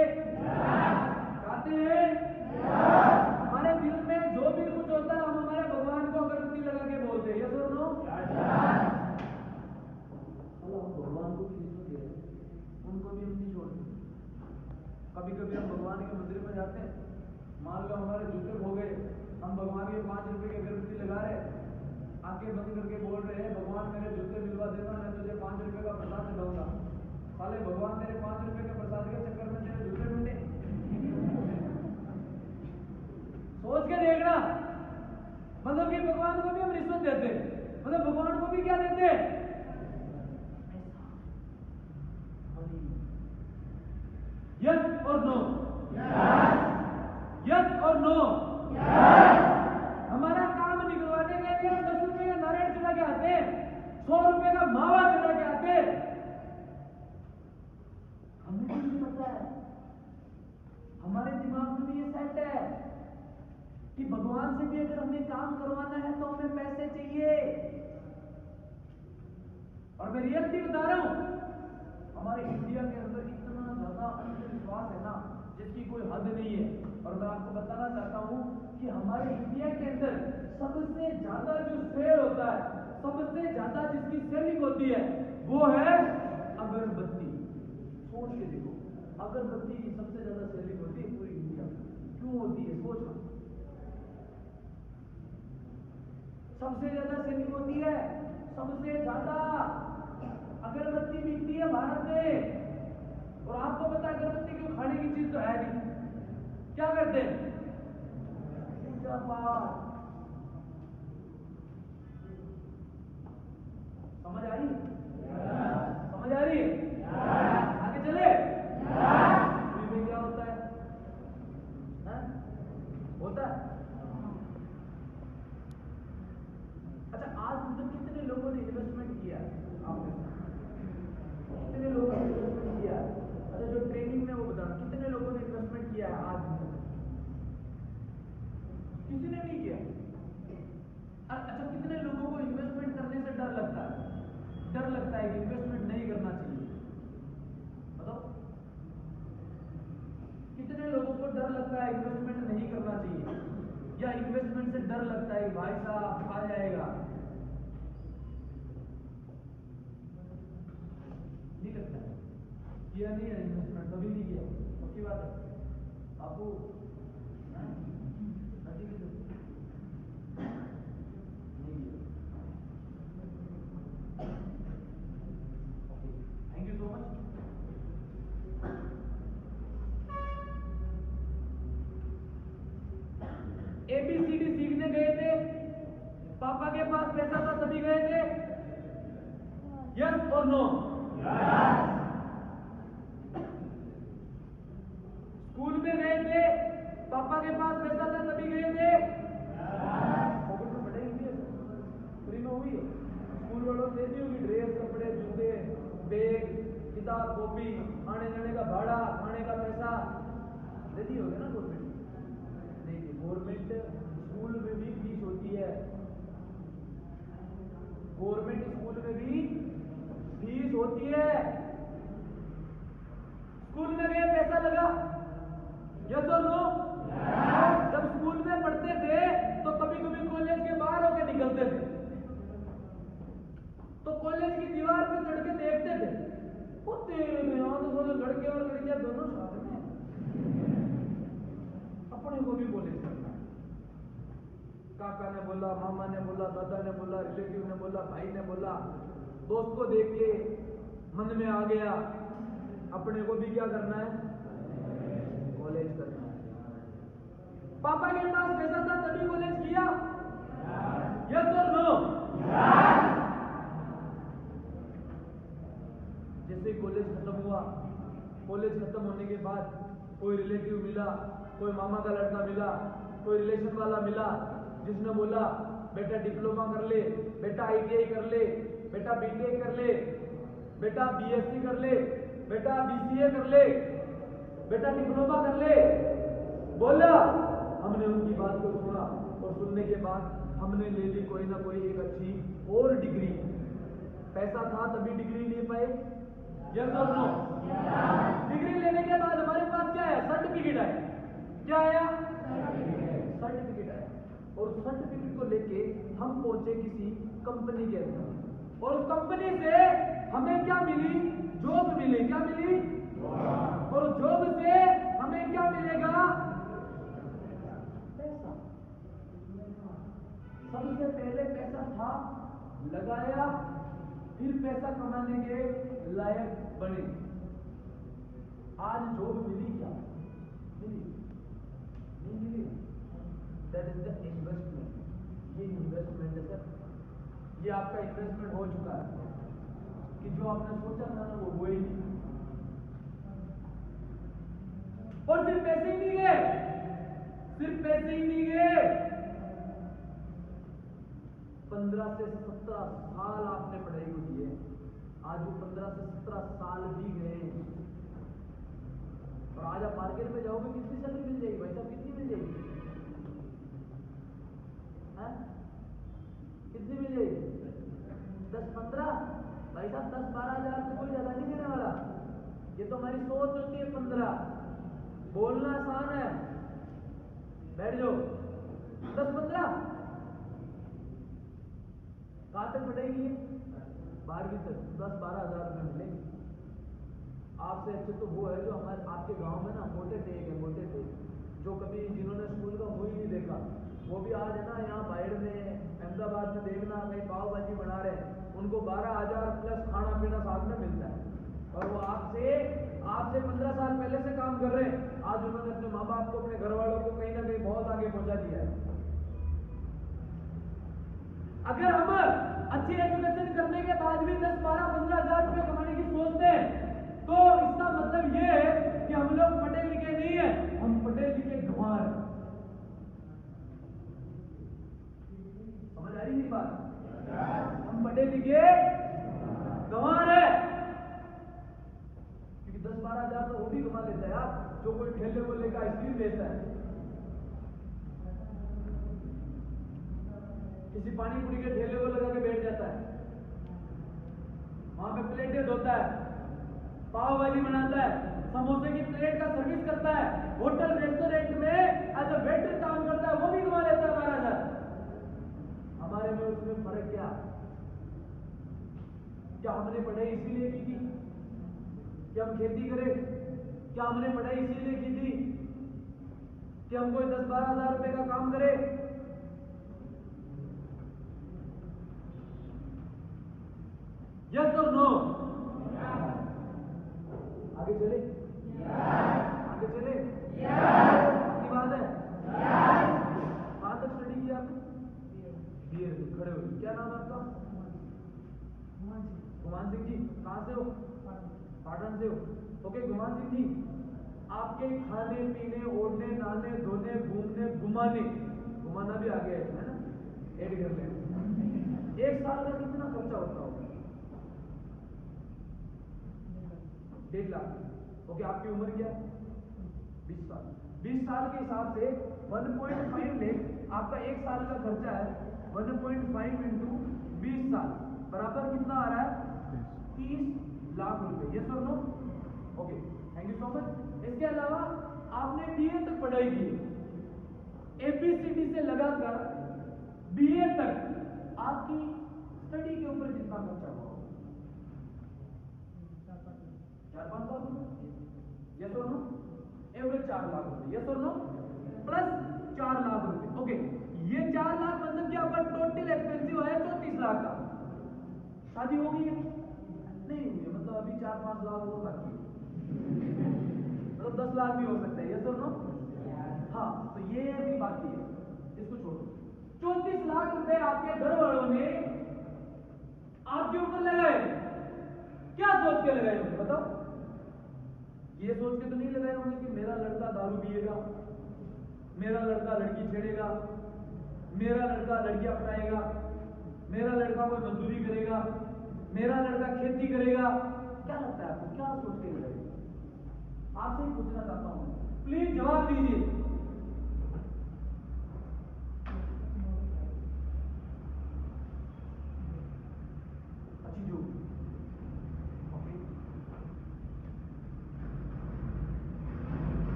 जाते हैं। हमारे दिल में जो भी कुछ होता है हम हमारे भगवान को अगरबत्ती लगा के बोलते हैं। यस और नो? हम भगवान को भी रिश्वत दे रहे हैं, उनको भी हम नहीं छोड़ते। कभी कभी हम भगवान के मंदिर में जाते हैं, मान लो हमारे जूते हो गए, हम भगवान के 5 रुपए की अगरबत्ती लगा रहे, आंखें बंद करके बोल रहे हैं भगवान मेरे जूते मिलवा देना, मैं तुझे 5 रुपए का प्रसाद चढ़ाऊंगा। साले भगवान तेरे 5 रुपए के प्रसाद के चक्कर में तेरे जूते मिले। सोच के देखना, मतलब कि भगवान को भी हम रिश्वत देते हैं, मतलब भगवान को भी क्या देते हैं? यस और नो? यस और नो? हमारा काम निकलवाने के लिए 10 रुपए का नारियल चढ़ा के आते हैं, 100 रुपए का मावा चढ़ा के आते हैं। हमें भी नहीं पता है, हमारे दिमाग में भी ये सेट है कि भगवान से भी अगर हमें काम करवाना है तो हमें पैसे चाहिए। और मैं रियलिटी बता रहा हूं, हमारे इंडिया के अंदर इतना ज्यादा अंधविश्वास है ना जिसकी कोई हद नहीं है। और मैं आपको बताना चाहता हूं कि हमारे इंडिया के अंदर सबसे ज्यादा जो सेल होता है, सबसे ज्यादा जिसकी सेलिंग होती है वो है अगरबत्ती। सोच के देखो, अगरबत्ती की सबसे ज्यादा सेलिंग होती है पूरी इंडिया में। क्यों होती है? सोचना, सबसे ज्यादा सेलिंग होती है, सबसे ज्यादा अगरबत्ती बिकती है भारत में। और आपको पता है अगरबत्ती क्यों खाने की चीज तो है नहीं, क्या करते हैं? पूजा पाठ। समझ आ रही है? समझ आ रही है? आगे चले। में क्या होता है? होता है। अच्छा, आज मतलब कितने लोगों ने इन्वेस्टमेंट किया? कितने लोगों ने इन्वेस्टमेंट किया? अच्छा, जो ट्रेनिंग में वो बताना, कितने लोगों ने इन्वेस्टमेंट किया है आज? किसी ने नहीं किया। अच्छा, कितने लोगों को इन्वेस्टमेंट करने से डर लगता है? डर लगता है कि इन्वेस्टमेंट नहीं करना चाहिए। बताओ, कितने लोगों को डर लगता है इन्वेस्टमेंट नहीं करना चाहिए, या इन्वेस्टमेंट से डर लगता है भाई साहब खा जाएगा? नहीं लगता है? किया नहीं है इन्वेस्टमेंट, कभी नहीं किया, पक्की बात है आपको? Thank you so much. ABCD सीखने गए थे, पापा के पास पैसा था तभी गए थे? यस और नो? स्कूल में गए थे, पापा के पास पैसा था तभी करोड़ों देती होगी, ड्रेस, कपड़े, जूते, बैग, किताब, कॉपी, आने जाने का भाड़ा, खाने का पैसा देती होगी ना गवर्नमेंट। देखिए गवर्नमेंट स्कूल में भी फीस होती है, गवर्नमेंट स्कूल में भी फीस होती है। स्कूल में गए पैसा लगा, यस और नो? जब स्कूल में पढ़ते थे तो कभी कभी कॉलेज के बाहर होके निकलते थे, तो कॉलेज की दीवार पे चढ़ के देखते थे, वो तेरे में यहाँ तो सोचो लड़के और लड़कियां दोनों साथ में, अपने को भी कॉलेज करना है। काका ने बोला, मामा ने बोला, दादा ने बोला, रिलेटिव ने बोला, भाई ने बोला, दोस्त को देख के मन में आ गया अपने को भी क्या करना है, कॉलेज करना है। पापा के पास पैसा था तभी कॉलेज किया, यस और नो? जैसे कॉलेज खत्म हुआ, कॉलेज खत्म होने के बाद कोई रिलेटिव मिला, कोई मामा का लड़का मिला, कोई रिलेशन वाला मिला, जिसने बोला बेटा डिप्लोमा कर ले, बेटा ITI कर ले, बेटा BTech कर ले, बेटा BSc कर ले, बेटा BCA कर ले, बेटा डिप्लोमा कर ले। बोला, हमने उनकी बात को सुना और सुनने के बाद हमने ले ली कोई ना कोई एक अच्छी और डिग्री। पैसा था तभी डिग्री ले पाए, यस और नो? डिग्री लेने के बाद हमारे पास क्या है, सर्टिफिकेट आया। क्या आया? सर्टिफिकेट आया। और उस सर्टिफिकेट को लेके हम पहुंचे किसी कंपनी के अंदर, और उस कंपनी से हमें क्या मिली, जॉब मिली। क्या मिली? और जॉब से हमें क्या मिलेगा, पैसा। सबसे पहले पैसा था, लगाया, फिर पैसा कमाने के लायक बने। आज जॉब मिली क्या? मिली नहीं मिली? That is the investment. ये इन्वेस्टमेंट है सर, ये आपका इन्वेस्टमेंट हो चुका है कि जो आपने सोचा था ना वो हुआ ही नहीं। और सिर्फ पैसे ही नहीं गए, सिर्फ पैसे ही नहीं गए, 15 से 17 साल आपने पढ़ाई को दिए, आज वो 15 से 17 साल भी गए। और आज आप मार्केट में जाओगे कितनी सैलरी मिल जाएगी भाई साहब, कितनी मिल जाएगी? कितनी मिल जाएगी? 10-15? भाई साहब 10-12 हजार से कोई ज्यादा नहीं देने वाला। ये तो हमारी सोच होती है 15। बोलना आसान है, बैठ जाओ। 10-15 कहां तक बढ़ेगी? 12वीं तक 10-12 हजार रुपये मिलेंगे। आपसे अच्छे तो वो है जो हमारे आपके गांव में ना मोटे टेक है, मोटे टेक, जो कभी जिन्होंने स्कूल का मुंह ही नहीं देखा, वो भी आज है ना यहाँ बाहर में अहमदाबाद में देखना कहीं पाव भाजी बना रहे हैं, उनको 12,000 प्लस खाना पीना साथ में मिलता है। और वो आपसे 15 साल पहले से काम कर रहे हैं। आज उन्होंने अपने माँ बाप को, अपने घर वालों को कहीं ना कहीं बहुत आगे पहुंचा दिया है। अगर हम अच्छी एजुकेशन करने के बाद भी 10-12-15 हजार रुपये कमाने की सोचते हैं तो इसका मतलब ये है कि हम लोग पढ़े लिखे नहीं है, हम पढ़े लिखे गंवार हैं। समझ आ रही मेरी बात? हम पढ़े लिखे गंवार है, क्योंकि 10-12 हजार तो वो भी कमा लेता है यार, जो कोई ठेले को लेकर आइसक्रीम बेचता है, किसी पानी पूरी के ठेले को लगा के बैठ जाता है, वहां पे प्लेटें धोता है, पाव भाजी बनाता है, समोसे की प्लेट का सर्विस करता है, होटल रेस्टोरेंट में एज अ वेटर काम करता है, वो भी कमा लेता है 12,000। हमारे में उसमें फर्क क्या? क्या हमने पढ़ाई इसीलिए की थी कि हम खेती करें? क्या हमने पढ़ाई इसीलिए की थी कि हम कोई 10-12 हजार रुपए का काम करे? यस और नो? आगे चले? आगे चले? आपकी बात है? कहां तक स्टडी किया आपने? BA खड़े हो। क्या नाम है आपका? गुमान सिंह जी। कहां से हो? पाटन से हो। ओके गुमान सिंह जी, आपके खाने पीने, ओढ़ने, नहाने, धोने, घूमने, घुमाना भी आ गया है ना, ऐड कर लें। एक साल का कितना खर्चा होता हो? 1.5 लाख। ओके, आपकी उम्र क्या है? 20 साल। 20 साल के हिसाब से 1.5 लाख आपका 1 साल का खर्चा है। 1.5 इंटू 20 साल बराबर कितना आ रहा है? 30 लाख रुपए। यस और no? Okay, thank you so much. इसके अलावा आपने बीए तक पढ़ाई की, एबीसीडी से लगाकर बीए तक आपकी स्टडी के ऊपर कितना खर्चा हुआ? 4-5 लाख रुपए। यस और नो? एवरेज 4 लाख रुपए। यस और नो? प्लस 4 लाख रुपए। ओके, ये 4 लाख मतलब कि आपका टोटल एक्सपेंसिव है 34 लाख का। शादी हो गई है? नहीं हुई है, मतलब अभी 4-5 लाख और बाकी है, मतलब 10 लाख भी हो सकता है। यस और नो? हाँ, तो ये भी बाकी है, इसको छोड़ो। 34 लाख रुपए आपके घर वालों ने आपके ऊपर लगाए। क्या सोच के लगाए होंगे बताओ? ये सोच के तो नहीं लगाए होंगे कि मेरा लड़का दारू पिएगा, मेरा लड़का लड़की छेड़ेगा, मेरा लड़का लड़की अपनाएगा, मेरा लड़का कोई मजदूरी करेगा, मेरा लड़का खेती करेगा। क्या लगता है आपको, क्या सोच के लगाए? आपसे ही पूछना चाहता हूं, प्लीज जवाब दीजिए। अच्छी जो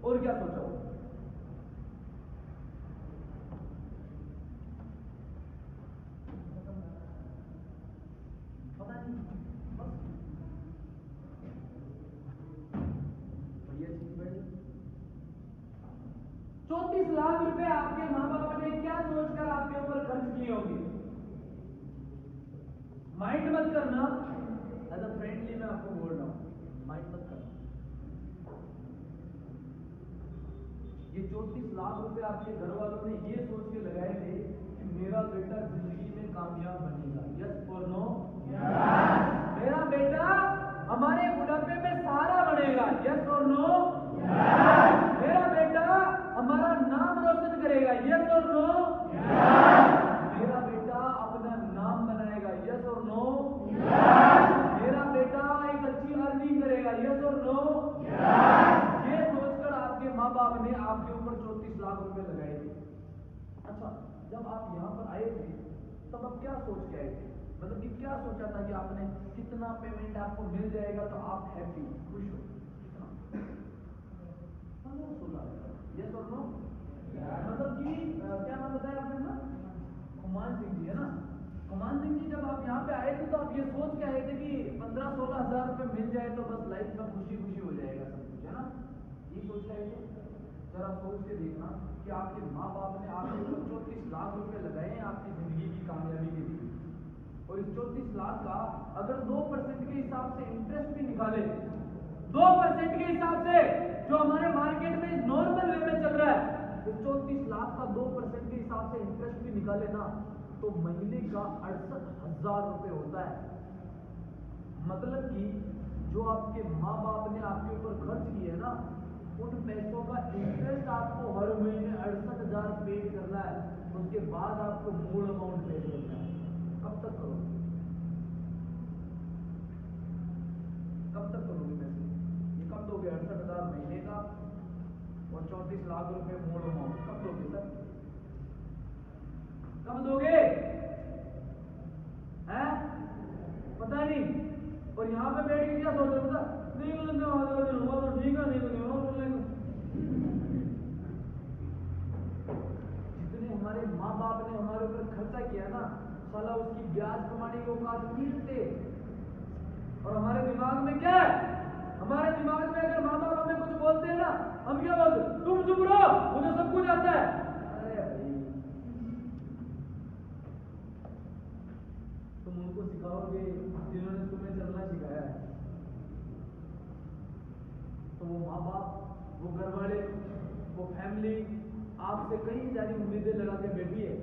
और क्या सोचा हो? पता नहीं, बस बढ़िया चीज बढ़ी। 34 लाख रुपए आपके माँ बाप ने क्या सोचकर आपके ऊपर खर्च किए होंगे? माइंड मत करना, एज अ फ्रेंडली मैं आपको बोल रहा हूं, माइंड मत करना। ये 34 लाख रुपए आपके घर वालों ने ये सोच के लगाए थे कि मेरा बेटा जिंदगी में कामयाब बनेगा। यस और नो? मेरा बेटा हमारे बुढ़ापे में सहारा बनेगा। यस और नो? मेरा बेटा हमारा नाम रोशन करेगा। यस और नो? मेरा बेटा अपना नाम बनाएगा। यस और नो? मेरा बेटा एक अच्छी अर्निंग करेगा। यस और नो? ये सोचकर आपके माँ बाप ने आपके ऊपर 34 लाख रुपए लगाए थे। अच्छा, जब आप यहाँ पर आए थे तब आप क्या सोच के आए थे? मतलब कि क्या सोचा था कि आपने कितना पेमेंट आपको मिल जाएगा तो आप हैप्पी, खुश हो? 15-16। यस और नो? मतलब कि क्या नाम बताया आपने ना? कुमान सिंह जी, है ना? कुमान सिंह जी, जब आप यहाँ पे आए थे तो आप ये सोच के आए थे कि 15-16 हजार रुपए मिल जाए तो बस लाइफ में खुशी खुशी हो जाएगा सब कुछ, है ना? ये सोच के आए थे। जरा सोच के देखना कि आपके माँ बाप ने आपके ऊपर 34 लाख रुपए लगाए हैं आपकी जिंदगी की कामयाबी के लिए, और इस 34 लाख का अगर 2% के हिसाब से इंटरेस्ट भी निकाले, 2% के हिसाब से जो हमारे मार्केट में नॉर्मल वे में चल रहा है, इस 34 लाख का 2% के हिसाब से इंटरेस्ट भी निकाले ना तो महीने का 68,000 रुपए होता है। मतलब कि जो आपके माँ बाप ने आपके ऊपर खर्च किए ना, उन पैसों का इंटरेस्ट आपको हर महीने 68,000 पे करना है। उसके बाद आपको मूल अमाउंट पे करना है। कब तक करोगे? कब तक करोगे पैसे? ये कब दोगे? 68,000 महीने का और 34 लाख रुपए मूल अमाउंट कब दोगे सर? कब दोगे? हैं? पता नहीं। और यहाँ पे बैठ के क्या सोच रहे हो? नहीं लेंगे, आधा दिन हुआ तो ठीक है, नहीं तो जितने हमारे माँ बाप ने हमारे ऊपर खर्चा किया ना, साला उसकी ब्याज कमाने के औकात नहीं रखते। और हमारे दिमाग में क्या है? हमारे दिमाग में अगर माँ बाप हमें कुछ बोलते हैं ना, हम क्या बोलते? तुम चुप रहो, मुझे सब कुछ आता है। अरे भाई, तुम उनको सिखाओगे जिन्होंने तुम्हें चलना सिखाया है। तो वो माँ बाप, वो घर वाले, वो फैमिली आपसे कई सारी उम्मीदें लगा के बैठी है।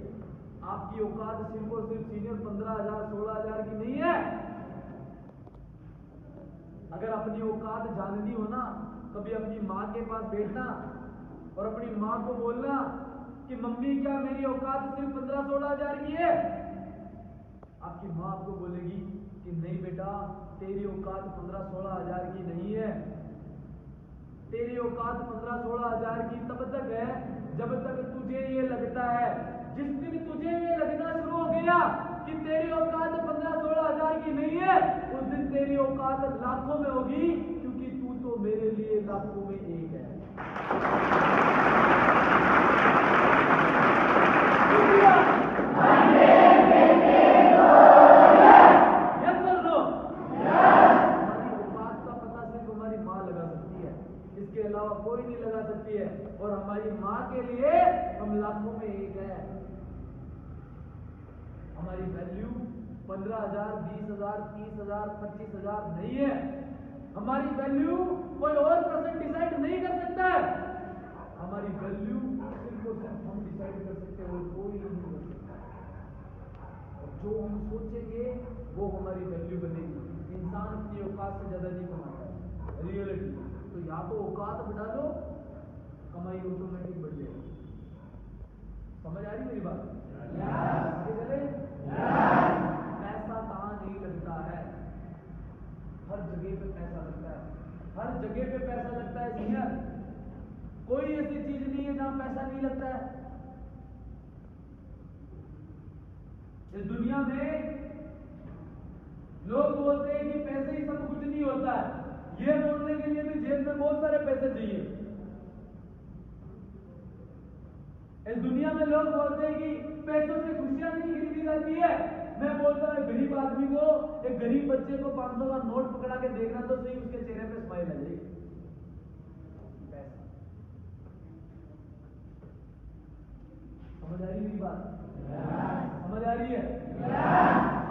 आपकी औकात सिर्फ और सिर्फ सीनियर 15,000 16,000 की नहीं है। अगर अपनी औकात जाननी हो ना, कभी अपनी माँ के पास बैठना और अपनी माँ को बोलना कि मम्मी क्या मेरी औकात सिर्फ 15-16 हजार की है? आपकी माँ आपको बोलेगी कि नहीं बेटा, तेरी औकात 15-16 हजार की नहीं है। तेरी औकात 15-16 हजार की तब तक है जब तक तुझे ये लगता है। जिस दिन तुझे ये लगना शुरू हो गया कि तेरी औकात 15-16 हजार की नहीं है, उस दिन तेरी औकात लाखों में होगी, क्योंकि तू तो मेरे लिए लाखों में एक है। इसके अलावा कोई नहीं लगा सकती है, और हमारी माँ के लिए हम लाखों में एक है। हमारी वैल्यू 15,000, 20,000, 30,000, 25,000 नहीं है। हमारी वैल्यू कोई और पर्सन डिसाइड नहीं कर सकता है। हमारी वैल्यू सिर्फ और सिर्फ हम डिसाइड कर सकते हैं, और कोई नहीं कर सकता। और जो हम सोचेंगे वो हमारी वैल्यू बनेगी। इंसान अपनी औकात से ज्यादा नहीं कमाता है, रियलिटी। तो या तो औकात बढ़ा लो, कमाई ऑटोमेटिक बढ़ जाएगी। समझ आ रही मेरी बात? आगे चले। पैसा कहाँ नहीं लगता है? हर जगह पे पैसा लगता है, हर जगह पे पैसा लगता है सीनियर। कोई ऐसी चीज नहीं है जहां पैसा नहीं लगता है। इस दुनिया में लोग बोलते हैं कि पैसे ही सब कुछ नहीं होता है। ये बोलने के लिए भी जेब में बहुत सारे पैसे चाहिए। इस दुनिया में लोग बोलते हैं कि पैसों से खुशियां नहीं खरीदी जाती है। मैं बोलता हूं गरीब आदमी को, एक गरीब बच्चे को 500 का नोट पकड़ा के देखना तो सही, उसके चेहरे पे स्माइल आ जाएगी। पैसा। समझ आ रही मेरी बात? समझ आ रही है?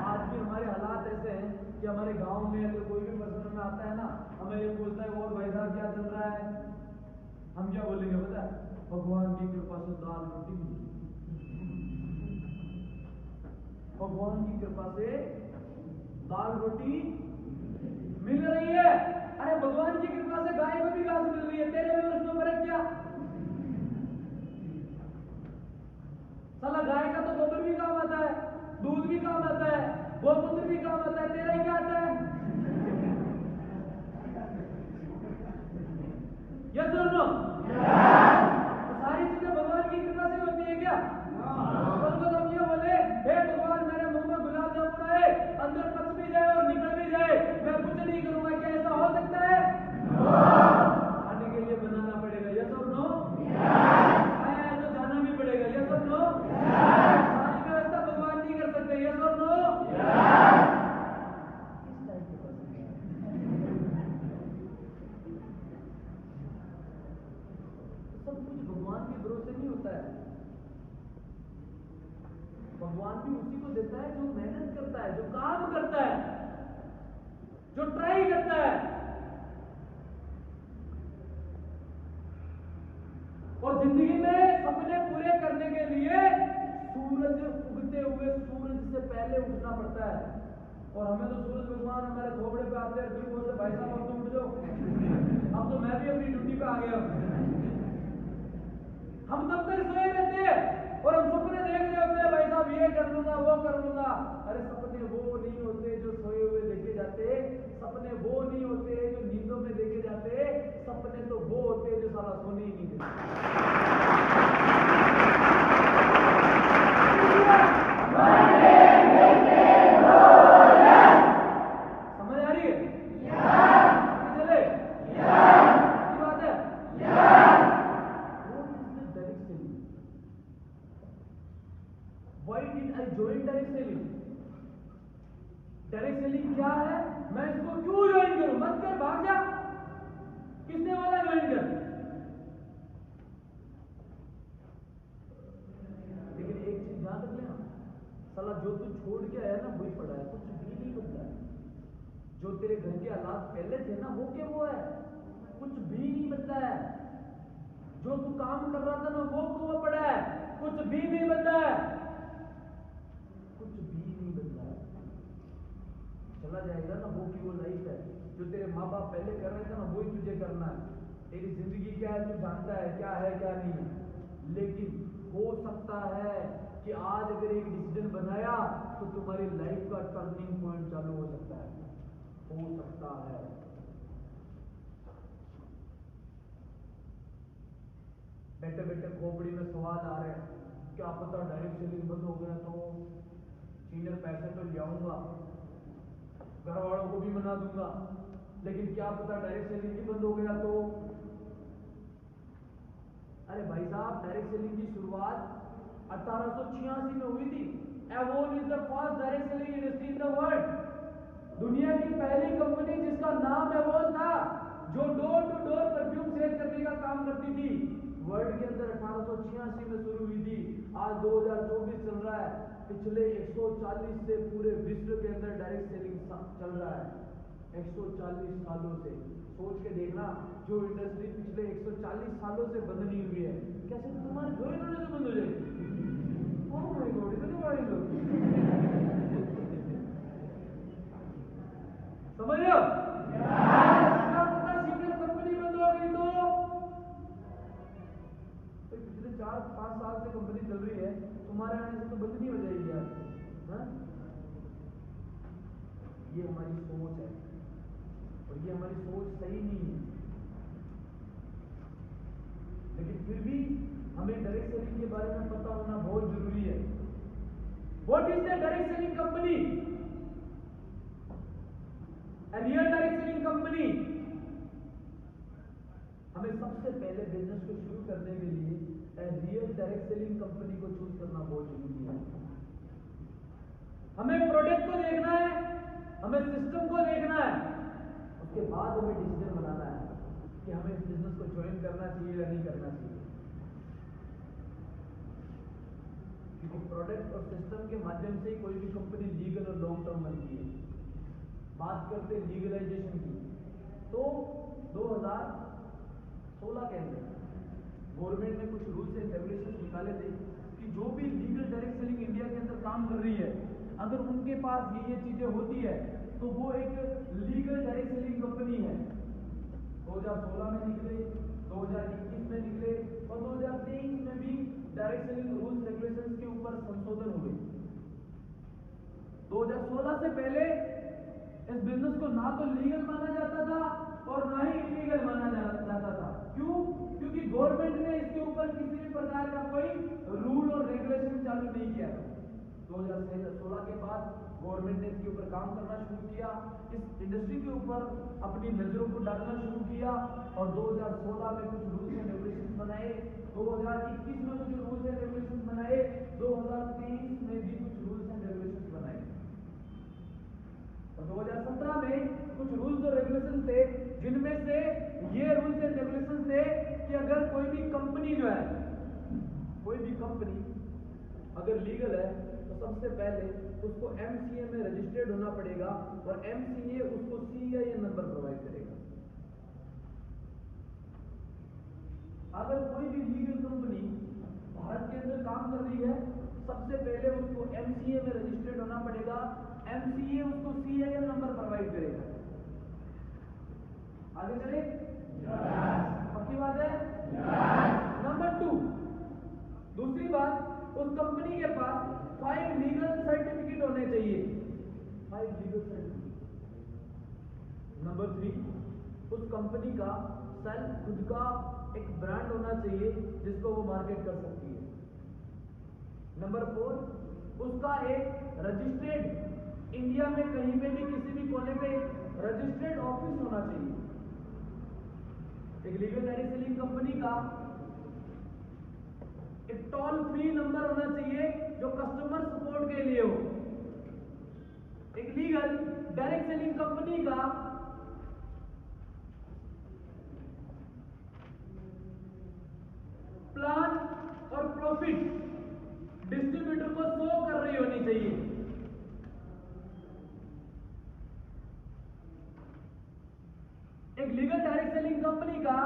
आज भी हमारे हालात ऐसे हैं कि हमारे गांव में अगर कोई भी पर्सन में आता है ना, हमें ये पूछता है और भाई साहब क्या चल रहा है, हम क्या बोलेंगे पता है? भगवान की कृपा से दाल रोटी मिली। भगवान की कृपा से दाल रोटी मिल रही है। अरे भगवान की कृपा से गाय को भी घास मिल रही है, तेरे में उसमें फर्क क्या? साला गाय का तो गोबर भी काम आता है, दूध भी काम आता है, गोमूत्र भी काम आता है, तेरा क्या आता है? यस और नो? सारी चीजें भगवान की कृपा से होती है क्या? तो हम ये बोले, हे भगवान मेरे मुंह में गुलाब जामुन आए, अंदर पच भी जाए और निकल भी जाए, मैं कुछ नहीं करूंगा, क्या ऐसा हो सकता है? खाने के लिए बनाना पड़ेगा। यस और नो? आया तो जाना भी पड़ेगा। यस और नो? सारी व्यवस्था भगवान नहीं कर सकते। यस और नो? सब कुछ भगवान के भरोसे नहीं होता है। भगवान भी उसी को देता है जो मेहनत करता है, जो काम करता है, जो ट्राई करता है। और जिंदगी में सपने पूरे करने के लिए सूरज उगते हुए सूरज से पहले उठना पड़ता है। और हमें तो सूरज भगवान हमारे थोबड़े पे आते हैं, फिर बोलते भाई साहब अब तो उठ जाओ, अब तो मैं भी अपनी ड्यूटी पे आ गया हूं। हम तब तक सोए रहते हैं और हम सपने देख रहे होते हैं, भाई साहब ये कर लूंगा, वो कर लूंगा। अरे सपने वो नहीं होते जो सोए हुए देखे जाते, सपने वो नहीं होते जो नींदों में देखे जाते, सपने तो वो होते जो साला सोने ही नहीं देते। समझ आ रही है? चले बात है। Why did I join direct selling? Direct selling क्या है? मैं इसको क्यों ज्वाइन करूं? मत कर, भाग जा। किसने वाला ज्वाइन कर? लेकिन एक चीज ध्यान रख लेना, साला जो तू छोड़ के आया ना वही पड़ा है, कुछ भी नहीं बदला है। जो तेरे घर के हालात पहले थे ना वो के वो है, कुछ भी नहीं बदला है। जो तू काम कर रहा था ना वो पड़ा है, कुछ भी नहीं बदला है, कुछ भी नहीं बदला है। चला जाएगा ना वो की वो लाइफ है। जो तेरे माँ बाप पहले कर रहे थे ना वही तुझे करना है। तेरी जिंदगी क्या है तू जानता है, क्या है क्या नहीं है। लेकिन हो सकता है कि आज अगर एक डिसीजन बनाया तो तुम्हारी लाइफ का टर्निंग पॉइंट चालू हो सकता है। बैठे बैठे खोपड़ी में सवाल आ रहे हैं, क्या पता डायरेक्ट सेलिंग बंद हो गया तो सीनियर पैसे तो ले आऊंगा, घर वालों को भी मना दूंगा, लेकिन क्या पता डायरेक्ट सेलिंग ही बंद हो गया तो। अरे भाई साहब, डायरेक्ट सेलिंग की शुरुआत 1886 में हुई थी। Avon is the first direct selling industry in the world. दुनिया की पहली कंपनी जिसका नाम एवोन था, जो door to door perfume sell करने का काम करती थी, वर्ल्ड के अंदर 1886 में शुरू हुई थी। आज 2024 चल रहा है, पिछले 140 से पूरे विश्व के अंदर डायरेक्ट सेलिंग चल रहा है। 140 सालों से सोच के देखना, जो इंडस्ट्री पिछले 140 सालों से बंद नहीं हुई है, कैसे तुम्हारे 2 महीने से बंद हो जाएगी? ओह माय गॉड, इतने बड़े लोग, समझ रहे हो? क्या पता सीनियर कंपनी बंद हो गई तो पिछले 4-5 साल से कंपनी चल रही है, तुम्हारे आने से तो बंद नहीं हो जाएगी यार। हाँ? ये हमारी सोच है और ये हमारी सोच सही नहीं है, लेकिन फिर भी हमें डायरेक्ट सेलिंग के बारे में पता होना बहुत जरूरी है। What is the direct selling company? A real direct selling company। हमें सबसे पहले बिजनेस को शुरू करने के लिए रियल डायरेक्ट सेलिंग कंपनी को चूज करना बहुत जरूरी है। हमें प्रोडक्ट को देखना है, हमें सिस्टम को देखना है, उसके बाद हमें डिसीजन बनाना है कि हमें इस बिजनेस को ज्वाइन करना चाहिए या नहीं करना चाहिए। क्योंकि प्रोडक्ट और सिस्टम के माध्यम से ही कोई भी कंपनी लीगल और लॉन्ग टर्म बनती है। बात करते हैं लीगलाइजेशन की, तो 2016 के अंदर गवर्नमेंट ने कुछ रूल्स एंड रेगुलेशंस निकाले थे कि जो भी लीगल डायरेक्ट सेलिंग इंडिया के अंदर काम कर रही है, अगर उनके पास ये चीजें होती है तो वो एक लीगल डायरेक्ट सेलिंग कंपनी है। 2016 में निकले, 2021 में निकले और 2023 में भी डायरेक्ट सेलिंग रूल्स रेगुलेशंस के ऊपर संशोधन हुए। 2016 से पहले इस बिजनेस को ना तो लीगल माना जाता था और ना ही इलीगल माना जाता था। क्यों? क्योंकि गवर्नमेंट ने इसके ऊपर किसी भी प्रकार का कोई रूल और रेगुलेशन चालू नहीं किया था। 2016 के बाद गवर्नमेंट ने इसके ऊपर काम करना शुरू किया, इस इंडस्ट्री के ऊपर अपनी नजरों को डालना शुरू किया और 2016 में कुछ रूल्स एंड रेगुलेशंस बनाए, 2021 में कुछ रूल्स एंड रेगुलेशंस बनाए, 2023 में भी कुछ रूल्स एंड रेगुलेशंस बनाए और 2017 में कुछ रूल्स और रेगुलेशंस थे, जिनमें से ये रूल्स एंड रेगुलेशंस थे कि अगर कोई भी कंपनी जो है, कोई भी कंपनी अगर लीगल है तो सबसे पहले उसको MCA में रजिस्टर्ड होना पड़ेगा और MCA उसको CIN नंबर प्रोवाइड करेगा। अगर कोई भी लीगल कंपनी भारत के अंदर काम कर रही है, सबसे पहले उसको MCA में रजिस्टर्ड होना पड़ेगा, MCA उसको CIN नंबर प्रोवाइड करेगा। आगे चले? पक्की बात है? नंबर 2, दूसरी बात, उस कंपनी के पास 5 लीगल सर्टिफिकेट होने चाहिए। 5 लीगल सर्टिफिकेट। नंबर 3, उस कंपनी का सेल्फ खुद का एक ब्रांड होना चाहिए जिसको वो मार्केट कर सकती है। नंबर 4, उसका एक रजिस्टर्ड, इंडिया में कहीं पे भी किसी भी कोने पे रजिस्टर्ड ऑफिस होना चाहिए। एक लीगल डायरेक्ट सेलिंग कंपनी का एक टोल फ्री नंबर होना चाहिए जो कस्टमर सपोर्ट के लिए हो। एक लीगल डायरेक्ट सेलिंग कंपनी का प्लान और प्रॉफिट डिस्ट्रीब्यूटर को शो कर रही होनी चाहिए। एक लीगल डायरेक्ट सेलिंग कंपनी का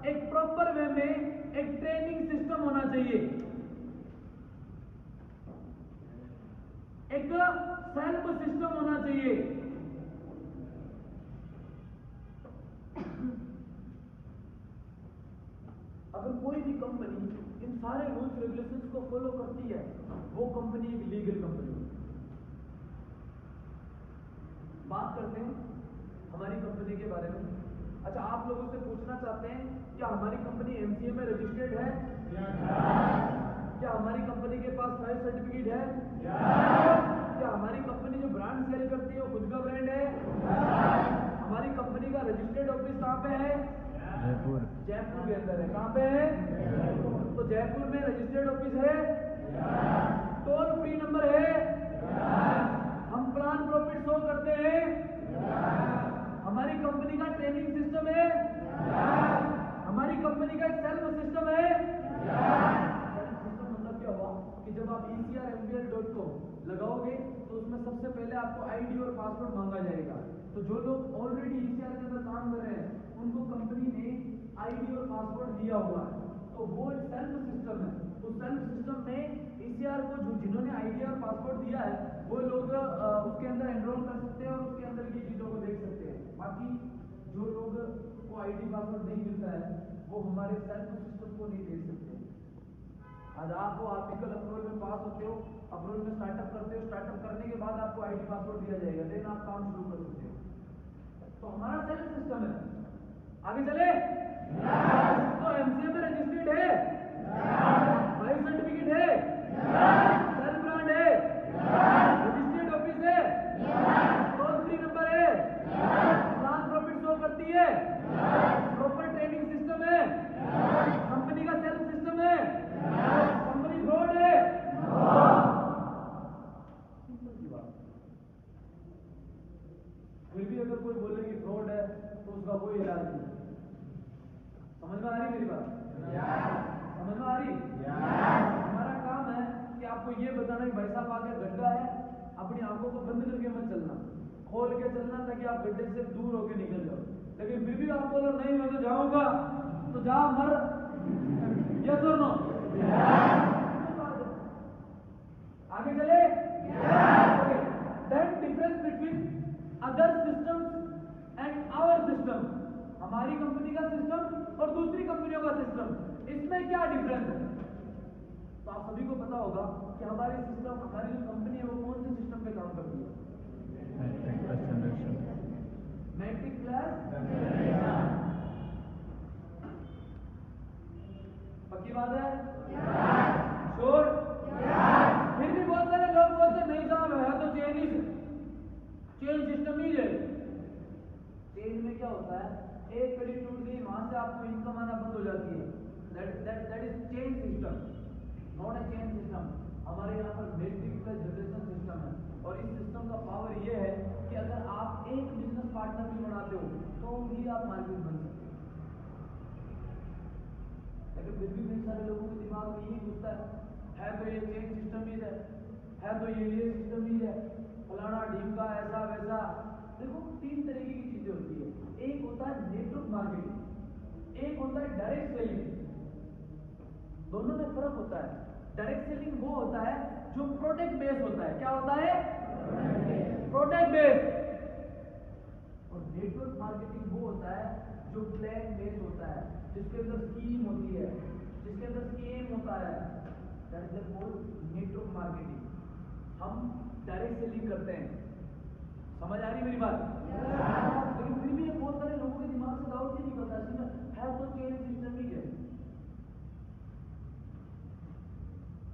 एक प्रॉपर वे में एक ट्रेनिंग सिस्टम होना चाहिए। एक सेल्फ सिस्टम होना चाहिए। अगर कोई भी कंपनी इन इन सारे रूल्स रेगुलेशंस को फॉलो करती है, वो कंपनी एक लीगल कंपनी है। बात करते हैं हमारी कंपनी के बारे में। अच्छा, आप लोगों से पूछना चाहते हैं क्या हमारी कंपनी एमसीए में रजिस्टर्ड है? क्या हमारी कंपनी के पास 5 सर्टिफिकेट है? क्या हमारी कंपनी जो ब्रांड सेल करती है वो खुद का ब्रांड है? हमारी कंपनी का रजिस्टर्ड ऑफिस कहाँ पे है? जयपुर। जयपुर के अंदर है। कहाँ पे है? तो जयपुर में रजिस्टर्ड ऑफिस है, टोल फ्री नंबर है, हम प्लान प्रॉफिट शो करते हैं, हमारी कंपनी का ट्रेनिंग सिस्टम है, हमारी कंपनी का एक सेल्फ सिस्टम है। सेल्फ सिस्टम मतलब क्या हुआ कि जब आप ecrmbl.com लगाओगे तो उसमें सबसे पहले आपको आईडी और पासवर्ड मांगा जाएगा। तो जो लोग ऑलरेडी ईसीआर के अंदर काम कर रहे हैं उनको कंपनी ने आईडी और पासवर्ड दिया हुआ है, तो वो एक सेल्फ सिस्टम है। उस सेल्फ सिस्टम में ईसीआर को जिन्होंने आईडी और पासवर्ड दिया है वो लोग उसके अंदर एनरोल कर सकते हैं और उसके अंदर की चीजों को देख सकते हैं। बाकी जो लोग को आईडी पासवर्ड नहीं मिलता है वो हमारे सेल्फ सिस्टम को नहीं देख सकते। आज आप वो आर्टिकल अप्रूवल में पास होते हो, अप्रूवल में स्टार्टअप करते हो, स्टार्टअप करने के बाद आपको आईडी पासवर्ड दिया जाएगा, देन आप काम शुरू कर सकते हो। तो हमारा सेल्फ सिस्टम है। आगे चले। तो एमसीए में रजिस्टर्ड है, वाइस सर्टिफिकेट है, सेल्फ ब्रांड है, रजिस्टर्ड ऑफिस है, टोल फ्री नंबर है, प्लान प्रॉफिट शो करती है, प्रॉपर ट्रेनिंग सिस्टम है, कंपनी का सेल्फ सिस्टम है, कंपनी फ्रॉड है। सिंपल सी बात। फिर भी अगर कोई बोले कि फ्रॉड है तो उसका कोई इलाज नहीं। समझ में आ रही मेरी बात? समझ में आ रही? हमारा काम है कि आपको ये बताना कि भाई साहब आगे गड्ढा है, अपनी आंखों को बंद करके मत चलना, खोल के चलना ताकि आप गड्ढे से दूर होकर निकल जाओ। लेकिन फिर भी आप बोलो नहीं मैं तो जाऊंगा, तो जा मर। यस और नो? आगे चले। That difference between other systems and our system, हमारी कंपनी का सिस्टम और दूसरी कंपनियों का सिस्टम, इसमें क्या डिफरेंस है? तो आप सभी को पता होगा कि हमारी सिस्टम, हमारी जो कंपनी है वो कौन से सिस्टम पे काम करती है? Metric plus generation. पक्की बात है? श्योर? फिर भी बहुत सारे लोग बोलते नहीं साहब है तो चेन सिस्टम ही है। चेन में क्या होता है, एक कड़ी टूट गई वहां से आपको इनकम आना बंद हो जाती है। That is chain system, not a chain system. हमारे यहाँ पर मैट्रिक प्लस जनरेशन सिस्टम है और इस सिस्टम का पावर ये है कि अगर आप एक बिजनेस पार्टनर भी बनाते हो तो भी आप मार्केट बन सकते हो। लेकिन फिर भी कई सारे लोगों के दिमाग में यही घुसता है तो ये चेन सिस्टम ही है तो ये सिस्टम ही है, फलाना ढीमका ऐसा वैसा। देखो 3 तरीके की चीजें होती है। एक होता है नेटवर्क मार्केटिंग, एक होता है डायरेक्ट सेलिंग। दोनों में फर्क होता है। डायरेक्ट सेलिंग वो होता है जो प्रोडक्ट बेस होता है। क्या होता है? Product base. और नेटवर्क मार्केटिंग वो होता है जो प्लान बेस होता है, जिसके अंदर स्कीम होती है, जिसके अंदर स्कीम होता है। That is called network marketing. हम डायरेक्ट सेलिंग करते हैं। समझ आ रही मेरी बात? लेकिन फिर भी बहुत सारे लोगों के दिमाग से डाउट ही निकलता है तो चेन सिस्टम ही है।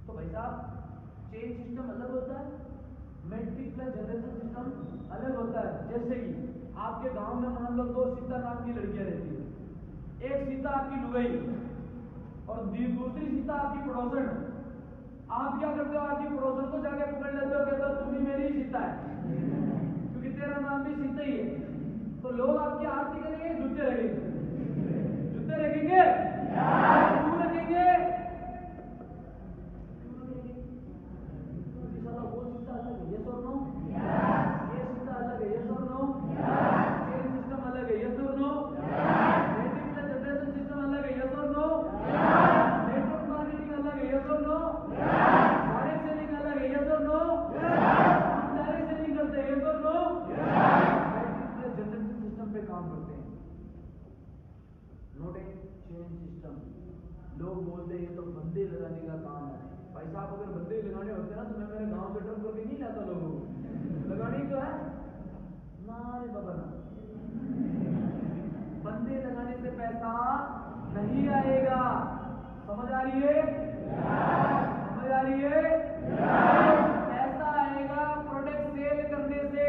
तो भाई साहब चेन सिस्टम अलग होता है, मैट्रिक प्लस जनरेशन सिस्टम अलग होता है। जैसे कि आपके गांव में मान लो 2 सीता नाम की लड़कियां रहती है, एक सीता आपकी लुगाई और दूसरी सीता आपकी पड़ोसन। आप क्या करते हो, आपकी पड़ोसन को जाके पकड़ लेते हो, कहते हो तुम ही मेरी सीता है क्योंकि तेरा नाम भी सीता ही है। तो लोग आपकी आरती करेंगे, जूते रखेंगे, जूते रखेंगे, क्यों रखेंगे? वो सीता अलग है, यस और नो? ये सीता अलग है, यस और नो? चेन सिस्टम अलग है, यस और no? Metric plus generation system अलग है, यस और नो? नेटवर्क मार्केटिंग अलग है, यस और नो? डायरेक्ट सेलिंग अलग है, यस और नो? हम डायरेक्ट सेलिंग करते हैं, यस और no? Metric plus generation system पे काम करते हैं, नॉट ए चेन सिस्टम। लोग बोलते हैं ये तो बंदे लगाने का काम है। भाई साहब अगर बंदे लगाने होते ना तो मैं मेरे गांव से ड्रम करके नहीं लाता लोगों को, लगानी तो है ना रे बाबा ना। बंदे लगाने से पैसा नहीं आएगा, समझ आ रही है? समझ आ रही है? पैसा आएगा प्रोडक्ट सेल करने से।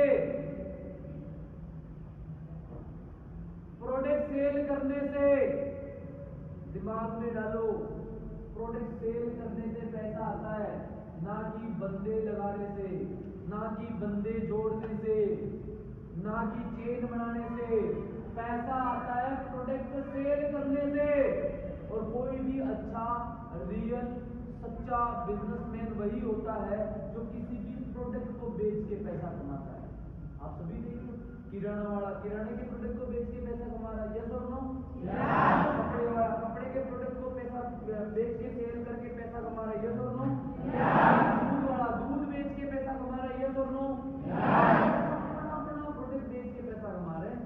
प्रोडक्ट सेल करने से दिमाग में डालो, प्रोडक्ट सेल करने से पैसा आता है, ना कि बंदे लगाने से, ना कि बंदे जोड़ने से, ना कि चेन बनाने से। पैसा आता है प्रोडक्ट सेल करने से। और कोई भी अच्छा रियल सच्चा बिजनेसमैन वही होता है जो किसी भी प्रोडक्ट को बेच के पैसा कमाता है। आप सभी देखिए, किराना वाला किराने के प्रोडक्ट को बेच के पैसा कमा रहा है, यस और नो? कपड़े वाला कपड़े के प्रोडक्ट को पैसा बेच के सेल करके पैसा कमा रहा है, यस और नो? दूध वाला दूध बेच के पैसा कमा रहा है, यस और नो? अपना प्रोडक्ट बेच के पैसा कमा रहे हैं,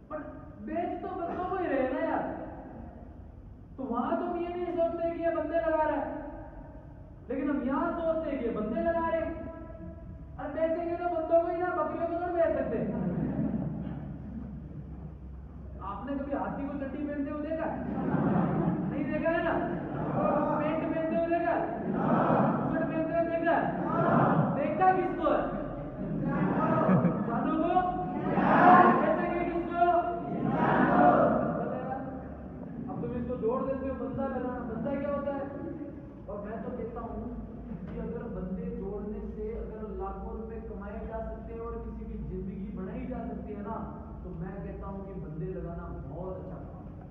पर बेच तो बंदों को ही रहे ना यार। तो वहां तो ये नहीं सोचते कि ये बंदे लगा रहा है, लेकिन हम यहां सोचते हैं कि बंदे लगा रहे हैं। और बेचेंगे तो बंदों को ही ना, बकरियों को नहीं बेच सकते। आपने कभी हाथी को चड्डी पहनते हुए देखा? नहीं देखा है ना? पेंट पहनते हुए देखा? शर्ट पहनते हुए देखा? देखा किसको है? जानू को? बेचेंगे किसको? अब तुम इसको जोड़ देते हो बंदा लगाना, बंदा क्या होता है? और मैं तो कहता हूँ कि अगर बंदे जोड़ने से अगर लाखों रुपए कमाए जा सकते हैं और किसी की जिंदगी बनाई जा सकती है ना, तो मैं कहता हूं कि बंदे लगाना बहुत अच्छा काम है।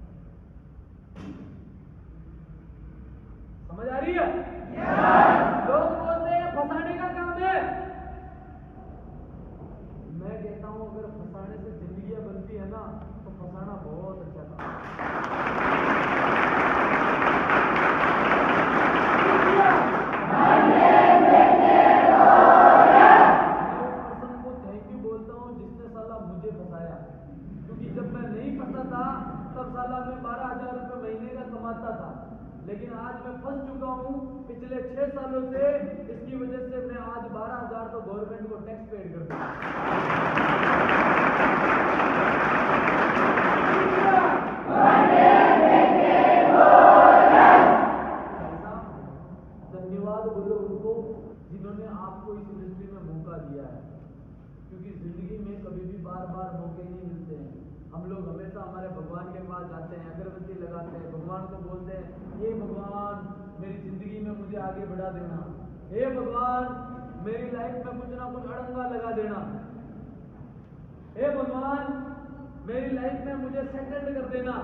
समझ आ रही है? लोग बोलते हैं फंसाने का काम है, मैं कहता हूं अगर फंसाने से जिंदगियां बनती है ना तो फंसाना बहुत अच्छा काम है। क्योंकि जब मैं नहीं फंसा था तब साला मैं 12,000 रुपए महीने का कमाता था, लेकिन आज मैं फंस चुका हूं पिछले 6 सालों से। इसकी वजह से मैं आज 12,000 तो गवर्नमेंट को टैक्स पेड करता हूं। धन्यवाद बोलो उनको जिन्होंने आपको इस इंडस्ट्री में मौका दिया है, क्योंकि जिंदगी में कभी भी बार बार मौके नहीं मिलते हैं। हम लोग हमेशा हमारे भगवान के पास जाते हैं, अगरबत्ती लगाते हैं, भगवान को बोलते हैं हे भगवान मेरी जिंदगी में मुझे आगे बढ़ा देना, हे भगवान मेरी लाइफ में कुछ ना कुछ अड़ंगा लगा देना, हे भगवान मेरी लाइफ में मुझे सेटल्ड कर देना।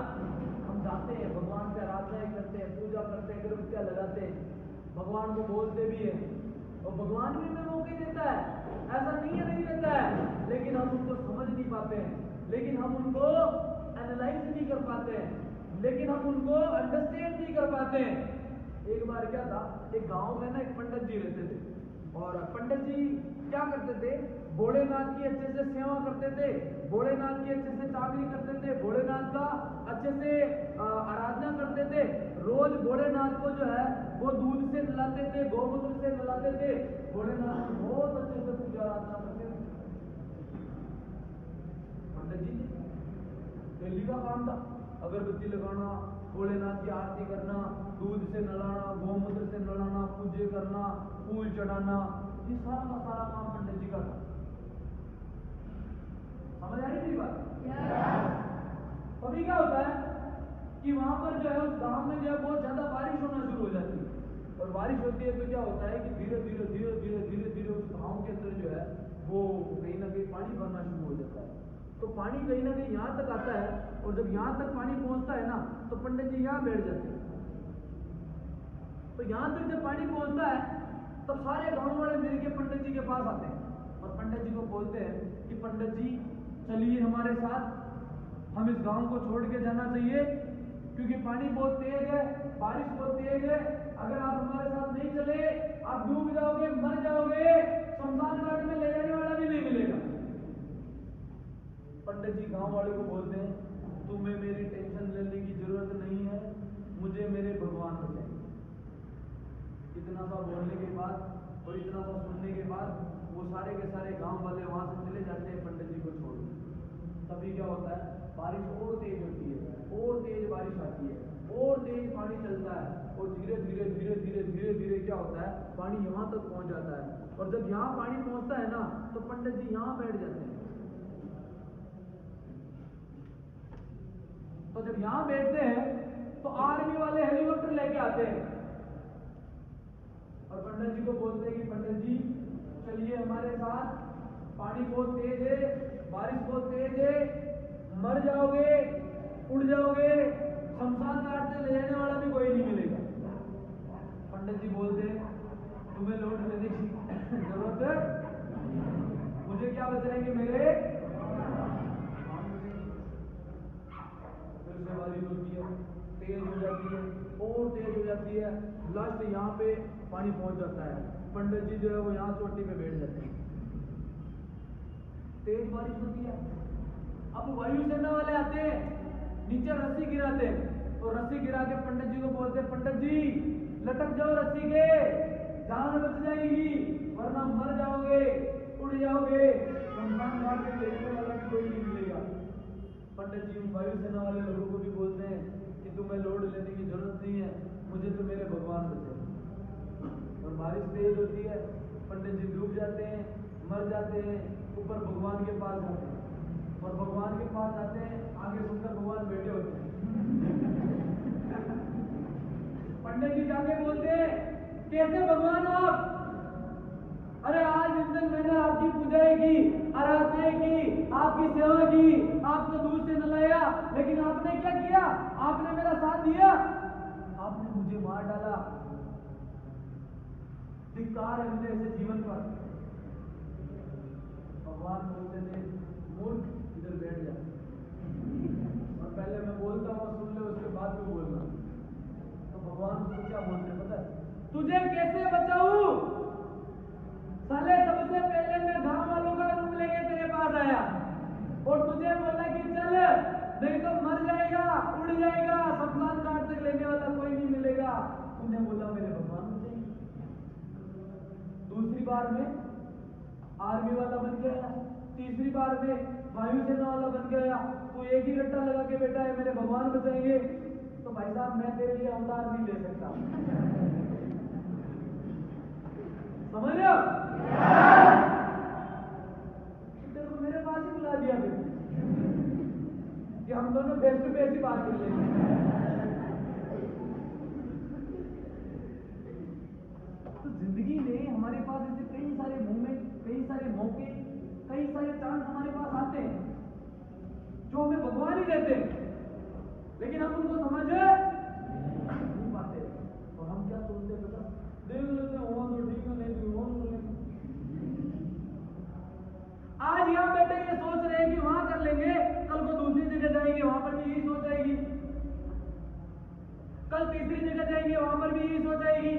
हम जाते हैं भगवान से आराधनाएं करते हैं, पूजा करते हैं, अगरबत्तियां लगाते हैं, भगवान को बोलते भी है और भगवान भी हमें मौके देता है, ऐसा नहीं है नहीं देता है, लेकिन हम उनको समझ नहीं पाते हैं, लेकिन हम उनको एनालाइज नहीं कर पाते हैं, लेकिन हम उनको अंडरस्टैंड नहीं कर पाते हैं। एक बार क्या था, एक गांव में ना एक पंडित जी रहते थे, और पंडित जी क्या करते थे, भोलेनाथ की अच्छे से सेवा करते थे, भोलेनाथ की अच्छे से चाकरी करते थे, भोलेनाथ का अच्छे से आराधना करते थे। रोज भोलेनाथ को जो है वो दूध से नहलाते थे, गौमूत्र से नहलाते थे, भोलेनाथ की बहुत अच्छे से पूजा आराधना करते थे। पंडित जी डेली का काम था, अगरबत्ती लगाना, भोलेनाथ की आरती करना, दूध से नहलाना, गौमूत्र से नहलाना, पूजे करना, फूल चढ़ाना, ये सारा का सारा काम पंडित जी का था। समझ आ रही मेरी बात? अभी क्या होता है कि वहां पर जो है उस गांव में जो है बहुत ज्यादा बारिश होना शुरू हो जाती है, और बारिश होती है तो क्या होता है कि धीरे धीरे धीरे धीरे धीरे धीरे उस गांव के अंदर जो है वो कहीं ना कहीं पानी भरना शुरू हो जाता है। तो पानी कहीं ना कहीं यहाँ तक आता है, और जब यहाँ तक पानी पहुंचता है ना तो पंडित जी यहाँ बैठ जाते हैं। तो यहाँ तक जब पानी पहुंचता है तब सारे गांव वाले मिलकर पंडित जी के पास आते हैं और पंडित जी को बोलते हैं कि पंडित जी चलिए हमारे साथ, हम इस गांव को छोड़ के जाना चाहिए क्योंकि पानी बहुत तेज है, बारिश बहुत तेज है, अगर आप हमारे साथ नहीं चले आप डूब जाओगे, मर जाओगे, शमशान घाट में ले जाने वाला भी नहीं मिलेगा। पंडित जी गांव वाले को बोलते हैं तुम्हें मेरी टेंशन लेने की जरूरत नहीं है, सारे के सारे गांव वाले वहां से चले जाते हैं पंडित जी को छोड़। तभी क्या होता है, बारिश और तेज होती है, और तेज बारिश आती है, और तेज पानी चलता है, और धीरे धीरे धीरे धीरे धीरे धीरे क्या होता है, पानी यहाँ तक पहुंच जाता है। और जब यहाँ पानी पहुंचता है ना, तो पंडित जी यहाँ बैठ जाते हैं। तो जब यहाँ बैठते हैं तो आर्मी वाले हेलीकॉप्टर लेके आते हैं और पंडित जी को बोलते हैं कि पंडित जी चलिए हमारे साथ, पानी बहुत तेज है, बारिश बहुत तेज है, मर जाओगे, उड़ जाओगे, शमशान घाट से ले जाने वाला भी कोई नहीं मिलेगा। पंडित जी बोलते तुम्हें लौट लेने की जरूरत है, मुझे क्या बचाएंगे मेरे। फिर से बारिश होती है, तेज हो जाती है, और तेज हो जाती है, लास्ट यहाँ पे पानी पहुंच जाता है। पंडित जी जो है वो यहाँ चोटी पे बैठ जाते हैं। तेज बारिश होती है, अब वायुसेना वाले आते हैं, नीचे रस्सी गिराते हैं, तो रस्सी गिरा के पंडित जी को बोलते हैं पंडित जी लटक जाओ रस्सी के, जान बच जाएगी, वरना मर जाओगे, उड़ जाओगे, शमशान घाट से लेने वाला भी कोई नहीं मिलेगा। पंडित जी उन वायुसेना वाले लोगों को भी बोलते हैं कि तुम्हें लोड लेने की जरूरत नहीं है, मुझे तो मेरे भगवान बचे। और बारिश तेज होती है, पंडित जी डूब जाते हैं, मर जाते हैं, ऊपर भगवान के पास जाते हैं, और भगवान के पास जाते हैं, आगे सुनकर भगवान बैठे होते हैं। पंडित जी जाके बोलते हैं कैसे भगवान आप, अरे आज दिन तक मैंने आपकी पूजाएं की, आराधनाएं की, आपकी सेवा की, आपको दूध से नलाया, लेकिन आपने क्या किया, आपने मेरा साथ दिया, आपने मुझे मार डाला, धिक्कार है मुझे ऐसे जीवन पर। भगवान बोलते थे मूर्ख इधर बैठ जा, और पहले मैं बोलता हूँ सुन ले, उसके बाद भी बोलना। तो भगवान उसको क्या बोलते पता है, तुझे कैसे बचाऊं, साले सबसे पहले मैं गांव वालों का रूम लेके तेरे पास आया और तुझे बोला कि चल नहीं तो मर जाएगा, उड़ जाएगा, शमशान घाट तक लेने वाला कोई नहीं मिलेगा, तूने बोला मेरे भगवान मुझे। दूसरी बार में आर्मी वाला बन गया, तीसरी बार में वायुसेना वाला बन गया, तू एक ही रट्टा लगा के बैठा है मेरे भगवान बचाएंगे। तो भाई साहब मैं तेरे लिए अवतार नहीं ले सकता, समझ रहे हो? तेरे को मेरे पास ही बुला दिया फिर कि हम दोनों फेस टू फेस ही बात कर लेंगे। तो जिंदगी में हमारे पास ऐसे कई सारे मोमेंट, कई सारे मौके, कई सारे चांस हमारे पास आते हैं जो हमें भगवान ही देते हैं, लेकिन हम उनको समझ नहीं पाते। और हम क्या सोचते हैं पता, देख लेते हैं हो तो ठीक है, नहीं तो हो तो नहीं। आज यहाँ बैठे ये सोच रहे हैं कि वहां कर लेंगे, कल को दूसरी जगह जाएंगे वहां पर भी यही सोच आएगी, कल तीसरी जगह जाएंगे वहां पर भी यही सोच आएगी,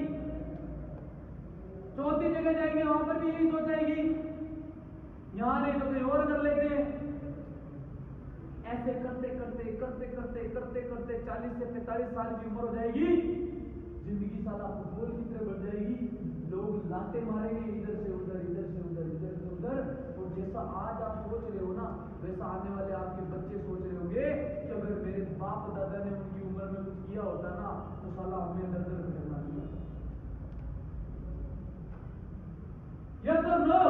चौथी जगह जाएंगे वहां पर भी यही सोच आएगी, यहां नहीं तो कहीं और कर लेते हैं। ऐसे करते करते करते करते करते करते 40 से 45 साल की उम्र हो जाएगी, जिंदगी साला फुटबॉल की तरह बढ़ जाएगी, लोग लाते मारेंगे इधर से उधर, इधर से उधर, इधर से उधर। और जैसा आज आप सोच रहे हो ना, वैसा आने वाले आपके बच्चे सोच रहे होंगे कि अगर मेरे बाप दादा ने उनकी उम्र में कुछ किया होता ना तो साला हमें दर दर करना चाहिए। यस और नो?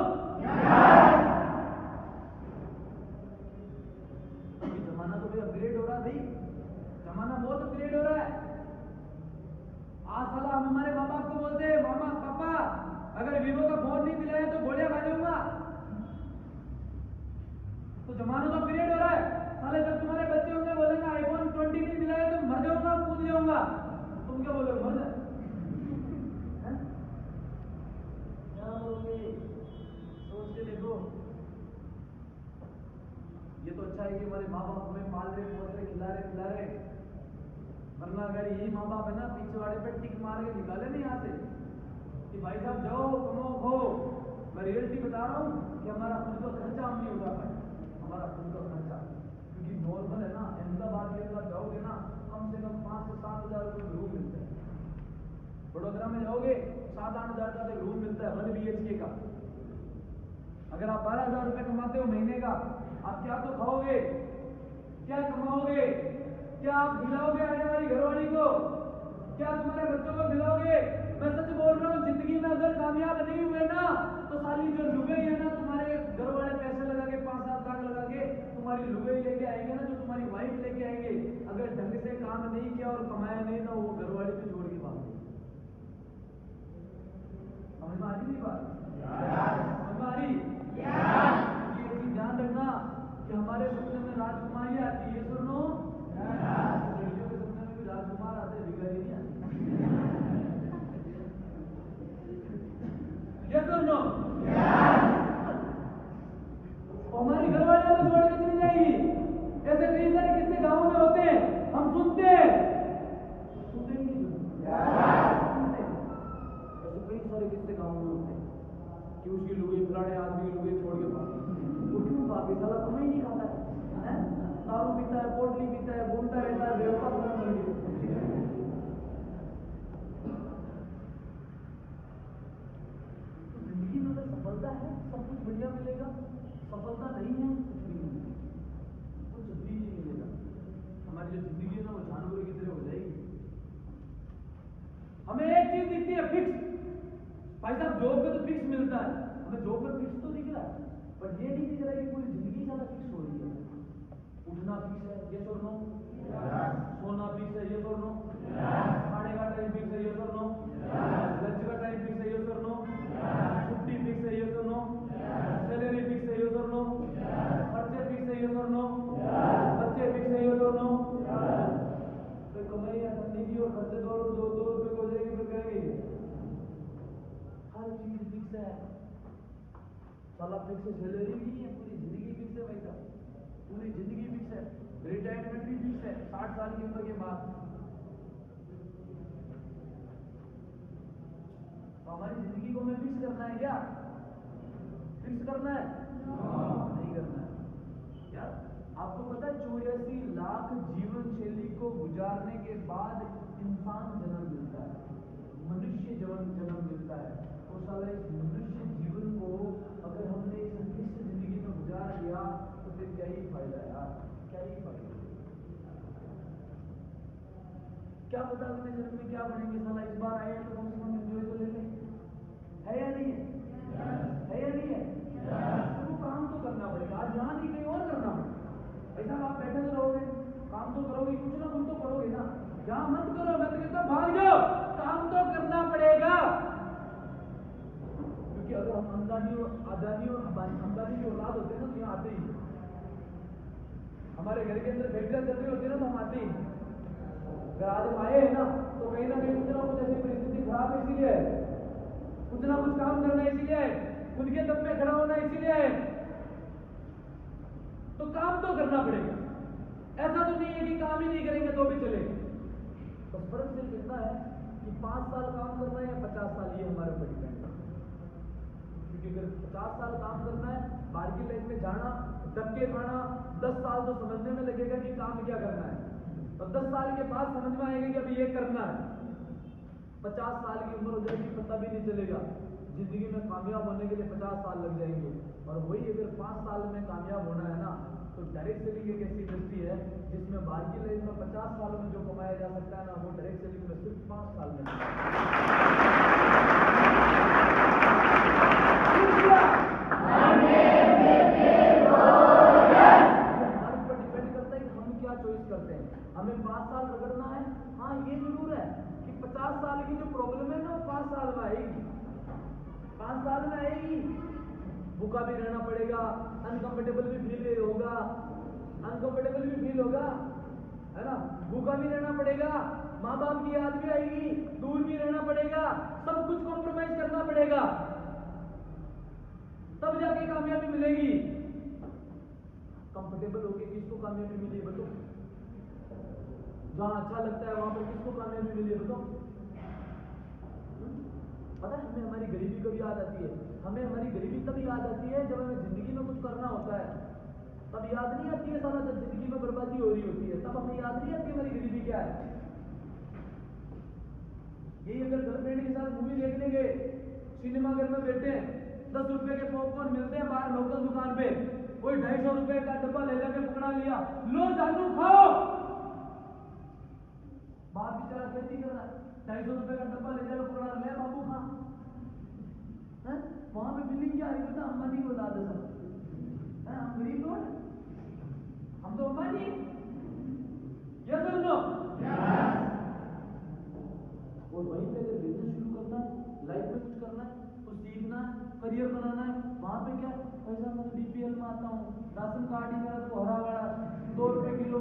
जमाना तो भाई अपग्रेड हो रहा है, भाई जमाना बहुत अपग्रेड हो रहा है। आज साला हम हमारे माँ बाप को बोलते हैं मामा पापा अगर वीवो का फोन नहीं दिलाया तो गोलियां खा जाऊंगा। तो जमाना तो अपग्रेड हो रहा है, साले जब तुम्हारे बच्चे होंगे बोलेंगे आईफोन 20 नहीं दिलाया तो मर जाऊंगा, कूद जाऊंगा, तुम क्या बोलोगे, मर जाए? क्या बोलोगे, सोच के देखो। ये तो अच्छा है कि हमारे माँ बाप हमें पाल रहे, पोस रहे, खिला रहे, वरना अगर यही माँ बाप है ना पीछे वाले पे टिक मार के निकाले नहीं यहाँ से कि भाई साहब जाओ कमाओ खो, मैं रियलिटी बता रहा हूँ कि हमारा खुद का खर्चा हम नहीं उठा पाए, हमारा खुद का खर्चा, क्योंकि नॉर्मल है ना, अहमदाबाद के अंदर जाओगे ना कम से कम 5 से 7 हज़ार रुपये रूम मिलता है, बड़ोदरा में जाओगे 7-8 हज़ार का रूम मिलता है 1 BHK का, अगर आप 12,000 रुपए कमाते हो महीने का, आप क्या तो खाओगे, क्या कमाओगे, क्या आप खिलाओगे आने वाली घरवाली को, क्या तुम्हारे बच्चों को खिलाओगे? मैं सच बोल रहा हूँ, जिंदगी में अगर कामयाब नहीं हुए ना तो साली जो लुगाई है ना, तुम्हारे घर वाले पैसे लगा के 5-7 लाख लगा के तुम्हारी लुगाई लेके आएंगे ना, जो तुम्हारी वाइफ लेके आएंगे, अगर ढंग से काम नहीं किया और कमाया नहीं ना, वो घर वाले भी छोड़ के भाग गए। समझ में आ रही बात? समझ में आ रही? ये चीज ध्यान रखना कि हमारे सपने में राजकुमारी आती है, सुनो, लड़कियों के सपने में भी राजकुमार आते हैं, भिखारी नहीं आते। Yes or no? हमारी घरवाली हमें छोड़ के चली जाएगी। ऐसे कई सारे किस्से गांव में होते हैं, हम सुनते हैं, सुनते ही नहीं सुनते। ऐसे कई सारे किस्से गांव में होते हैं कि उसकी लुगाई फलाने आदमी की लुगाई छोड़ के भागी। वो क्यों भागे? साला कमाई नहीं खाता है, दारू पीता है, पोटली पीता है, घूमता रहता है, बेवफा सा बन गया। जिंदगी में अगर सफलता है सब कुछ बढ़िया मिलेगा, सफलता नहीं है कुछ भी नहीं मिलेगा, कुछ भी नहीं मिलेगा। हमारी जो जिंदगी है ना, वो जानवरों की तरह हो जाएगी। हमें एक चीज दिखती है फिक्स, भाई साहब जॉब पे तो फिक्स मिलता है, हमें जॉब पे फिक्स तो दिख रहा है, पर ये नहीं दिख रहा है कि पूरी जिंदगी सारा फिक्स हो रही है। उठना फिक्स है, ये और नो, सोना फिक्स है, ये और नो, खाने का टाइम फिक्स है, ये और नो, लंच का टाइम फिक्स है, ये और नो, छुट्टी फिक्स है, ये और नो, सैलरी फिक्स है, ये और नो, खर्चे फिक्स है, ये और नो, बच्चे फिक्स है, ये और नो। तो कमाई या जिंदगी और खर्चे 2 रुपए हो जाएंगे फिर करेंगे। हर चीज फिक्स है, साला फिक्स है, सैलरी भी नहीं है, पूरी जिंदगी फिक्स है भाई साहब, पूरी जिंदगी फिक्स है, रिटायरमेंट भी फिक्स है 60 साल की उम्र के बाद। तो हमारी जिंदगी को हमें फिक्स करना है क्या? फिक्स करना है? नहीं करना है यार। आपको पता है 84 लाख जीवन शैली को गुजारने के बाद इंसान जन्म मिलता है, मनुष्य जन्म मिलता है। और साला इस मनुष्य जीवन को अगर हमने इस निश्चित जिंदगी में गुजार लिया तो फिर क्या ही फायदा यार, क्या ही फायदा। क्या पता अगले जन्म में क्या बनेंगे, साला इस बार आए तो कम से कम एंजॉय तो ले लें, है या नहीं है? है या नहीं है? तो काम तो करना पड़ेगा, आज यहाँ नहीं कहीं और करना पड़ेगा। ऐसा आप बैठे तो रहोगे, काम तो करोगे, कुछ ना कुछ तो करोगे ना, यहाँ मत करो, मैं तो कहता भाग जाओ, काम तो करना पड़ेगा। क्योंकि अगर हम अंबानी की औलाद होते ना तो यहाँ आते ही, हमारे घर के अंदर फैक्ट्रियां चल रही होती ना तो हम आते ही। अगर आज हम आए हैं ना तो कहीं ना कहीं कुछ ना कुछ ऐसी परिस्थिति खराब है, इसीलिए कुछ ना कुछ काम करना इसीलिए है, खुद के दम पे खड़ा होना इसीलिए है। तो काम तो करना पड़ेगा, ऐसा तो नहीं है कि काम ही नहीं करेंगे तो भी चलेगा। बस फर्क सिर्फ इतना है कि 5 साल काम करना है या 50 साल, ये हमारे ऊपर डिपेंड करता है। क्योंकि अगर 50 साल काम करना है, बाहर की लाइन में जाना, धक्के खाना, 10 साल तो समझने में लगेगा कि काम क्या करना है, और 10 साल के बाद समझ में आएगा कि अब ये करना है। 50 साल की उम्र हो जाएगी, पता भी नहीं चलेगा, जिंदगी में कामयाब होने के लिए 50 साल लग जाएंगे। और वही अगर 5 साल में कामयाब होना है ना, तो डायरेक्ट सेलिंग एक ऐसी इंडस्ट्री है जिसमें बाहर की लाइन में 50 साल में जो कमाया जा सकता है ना, वो डायरेक्ट सेलिंग में सिर्फ 5 साल में। हमारे ऊपर डिपेंड करता है कि हम क्या चॉइस करते हैं। हमें 5 साल रगड़ना है, हाँ ये जरूर है कि 50 साल की जो प्रॉब्लम है ना वो 5 साल में आएगी, 5 साल में आएगी। भूखा भी रहना पड़ेगा, अनकंफर्टेबल भी फील होगा, है ना, भूखा भी रहना पड़ेगा, माँ बाप की याद भी आएगी, दूर भी रहना पड़ेगा, सब कुछ कॉम्प्रोमाइज करना पड़ेगा, तब जाके कामयाबी मिलेगी। कंफर्टेबल होके किसको कामयाबी मिली है बताओ? जहां अच्छा लगता है वहां पर किसको कामयाबी मिली है बताओ? पता है हमें हमारी गरीबी कभी याद आती है, हमें हमारी गरीबी तब याद आती है जब हमें जिंदगी में कुछ करना होता है, तब याद नहीं आती है सारा, जब जिंदगी में बर्बादी हो रही होती है तब हमें याद नहीं आती हमारी गरीबी क्या है। यही अगर गर्लफ्रेंड के साथ मूवी देखने गए, सिनेमा घर में बैठे हैं, ₹10 के पॉपकॉर्न मिलते हैं बाहर लोकल दुकान पे, कोई ₹250 का डब्बा ले जाके पकड़ा लिया, लो जानू खाओ। बाप बेचारा खेती कर रहा है, ₹250 का डब्बा ले जाकर पकड़ा, ले बाबू खा। वहां पे बिल्डिंग क्या है पता, अंबानी को ला दे सब। हम गरीब लोग, हम तो अंबानी। यस और नो? और वहीं पे अगर बिजनेस शुरू करना है, लाइफ में कुछ करना है, तो सीखना है, करियर बनाना है, वहां पे क्या, ऐसा मैं बीपीएल में आता हूँ, राशन कार्ड ही मेरा तो हरा वाला ₹2 किलो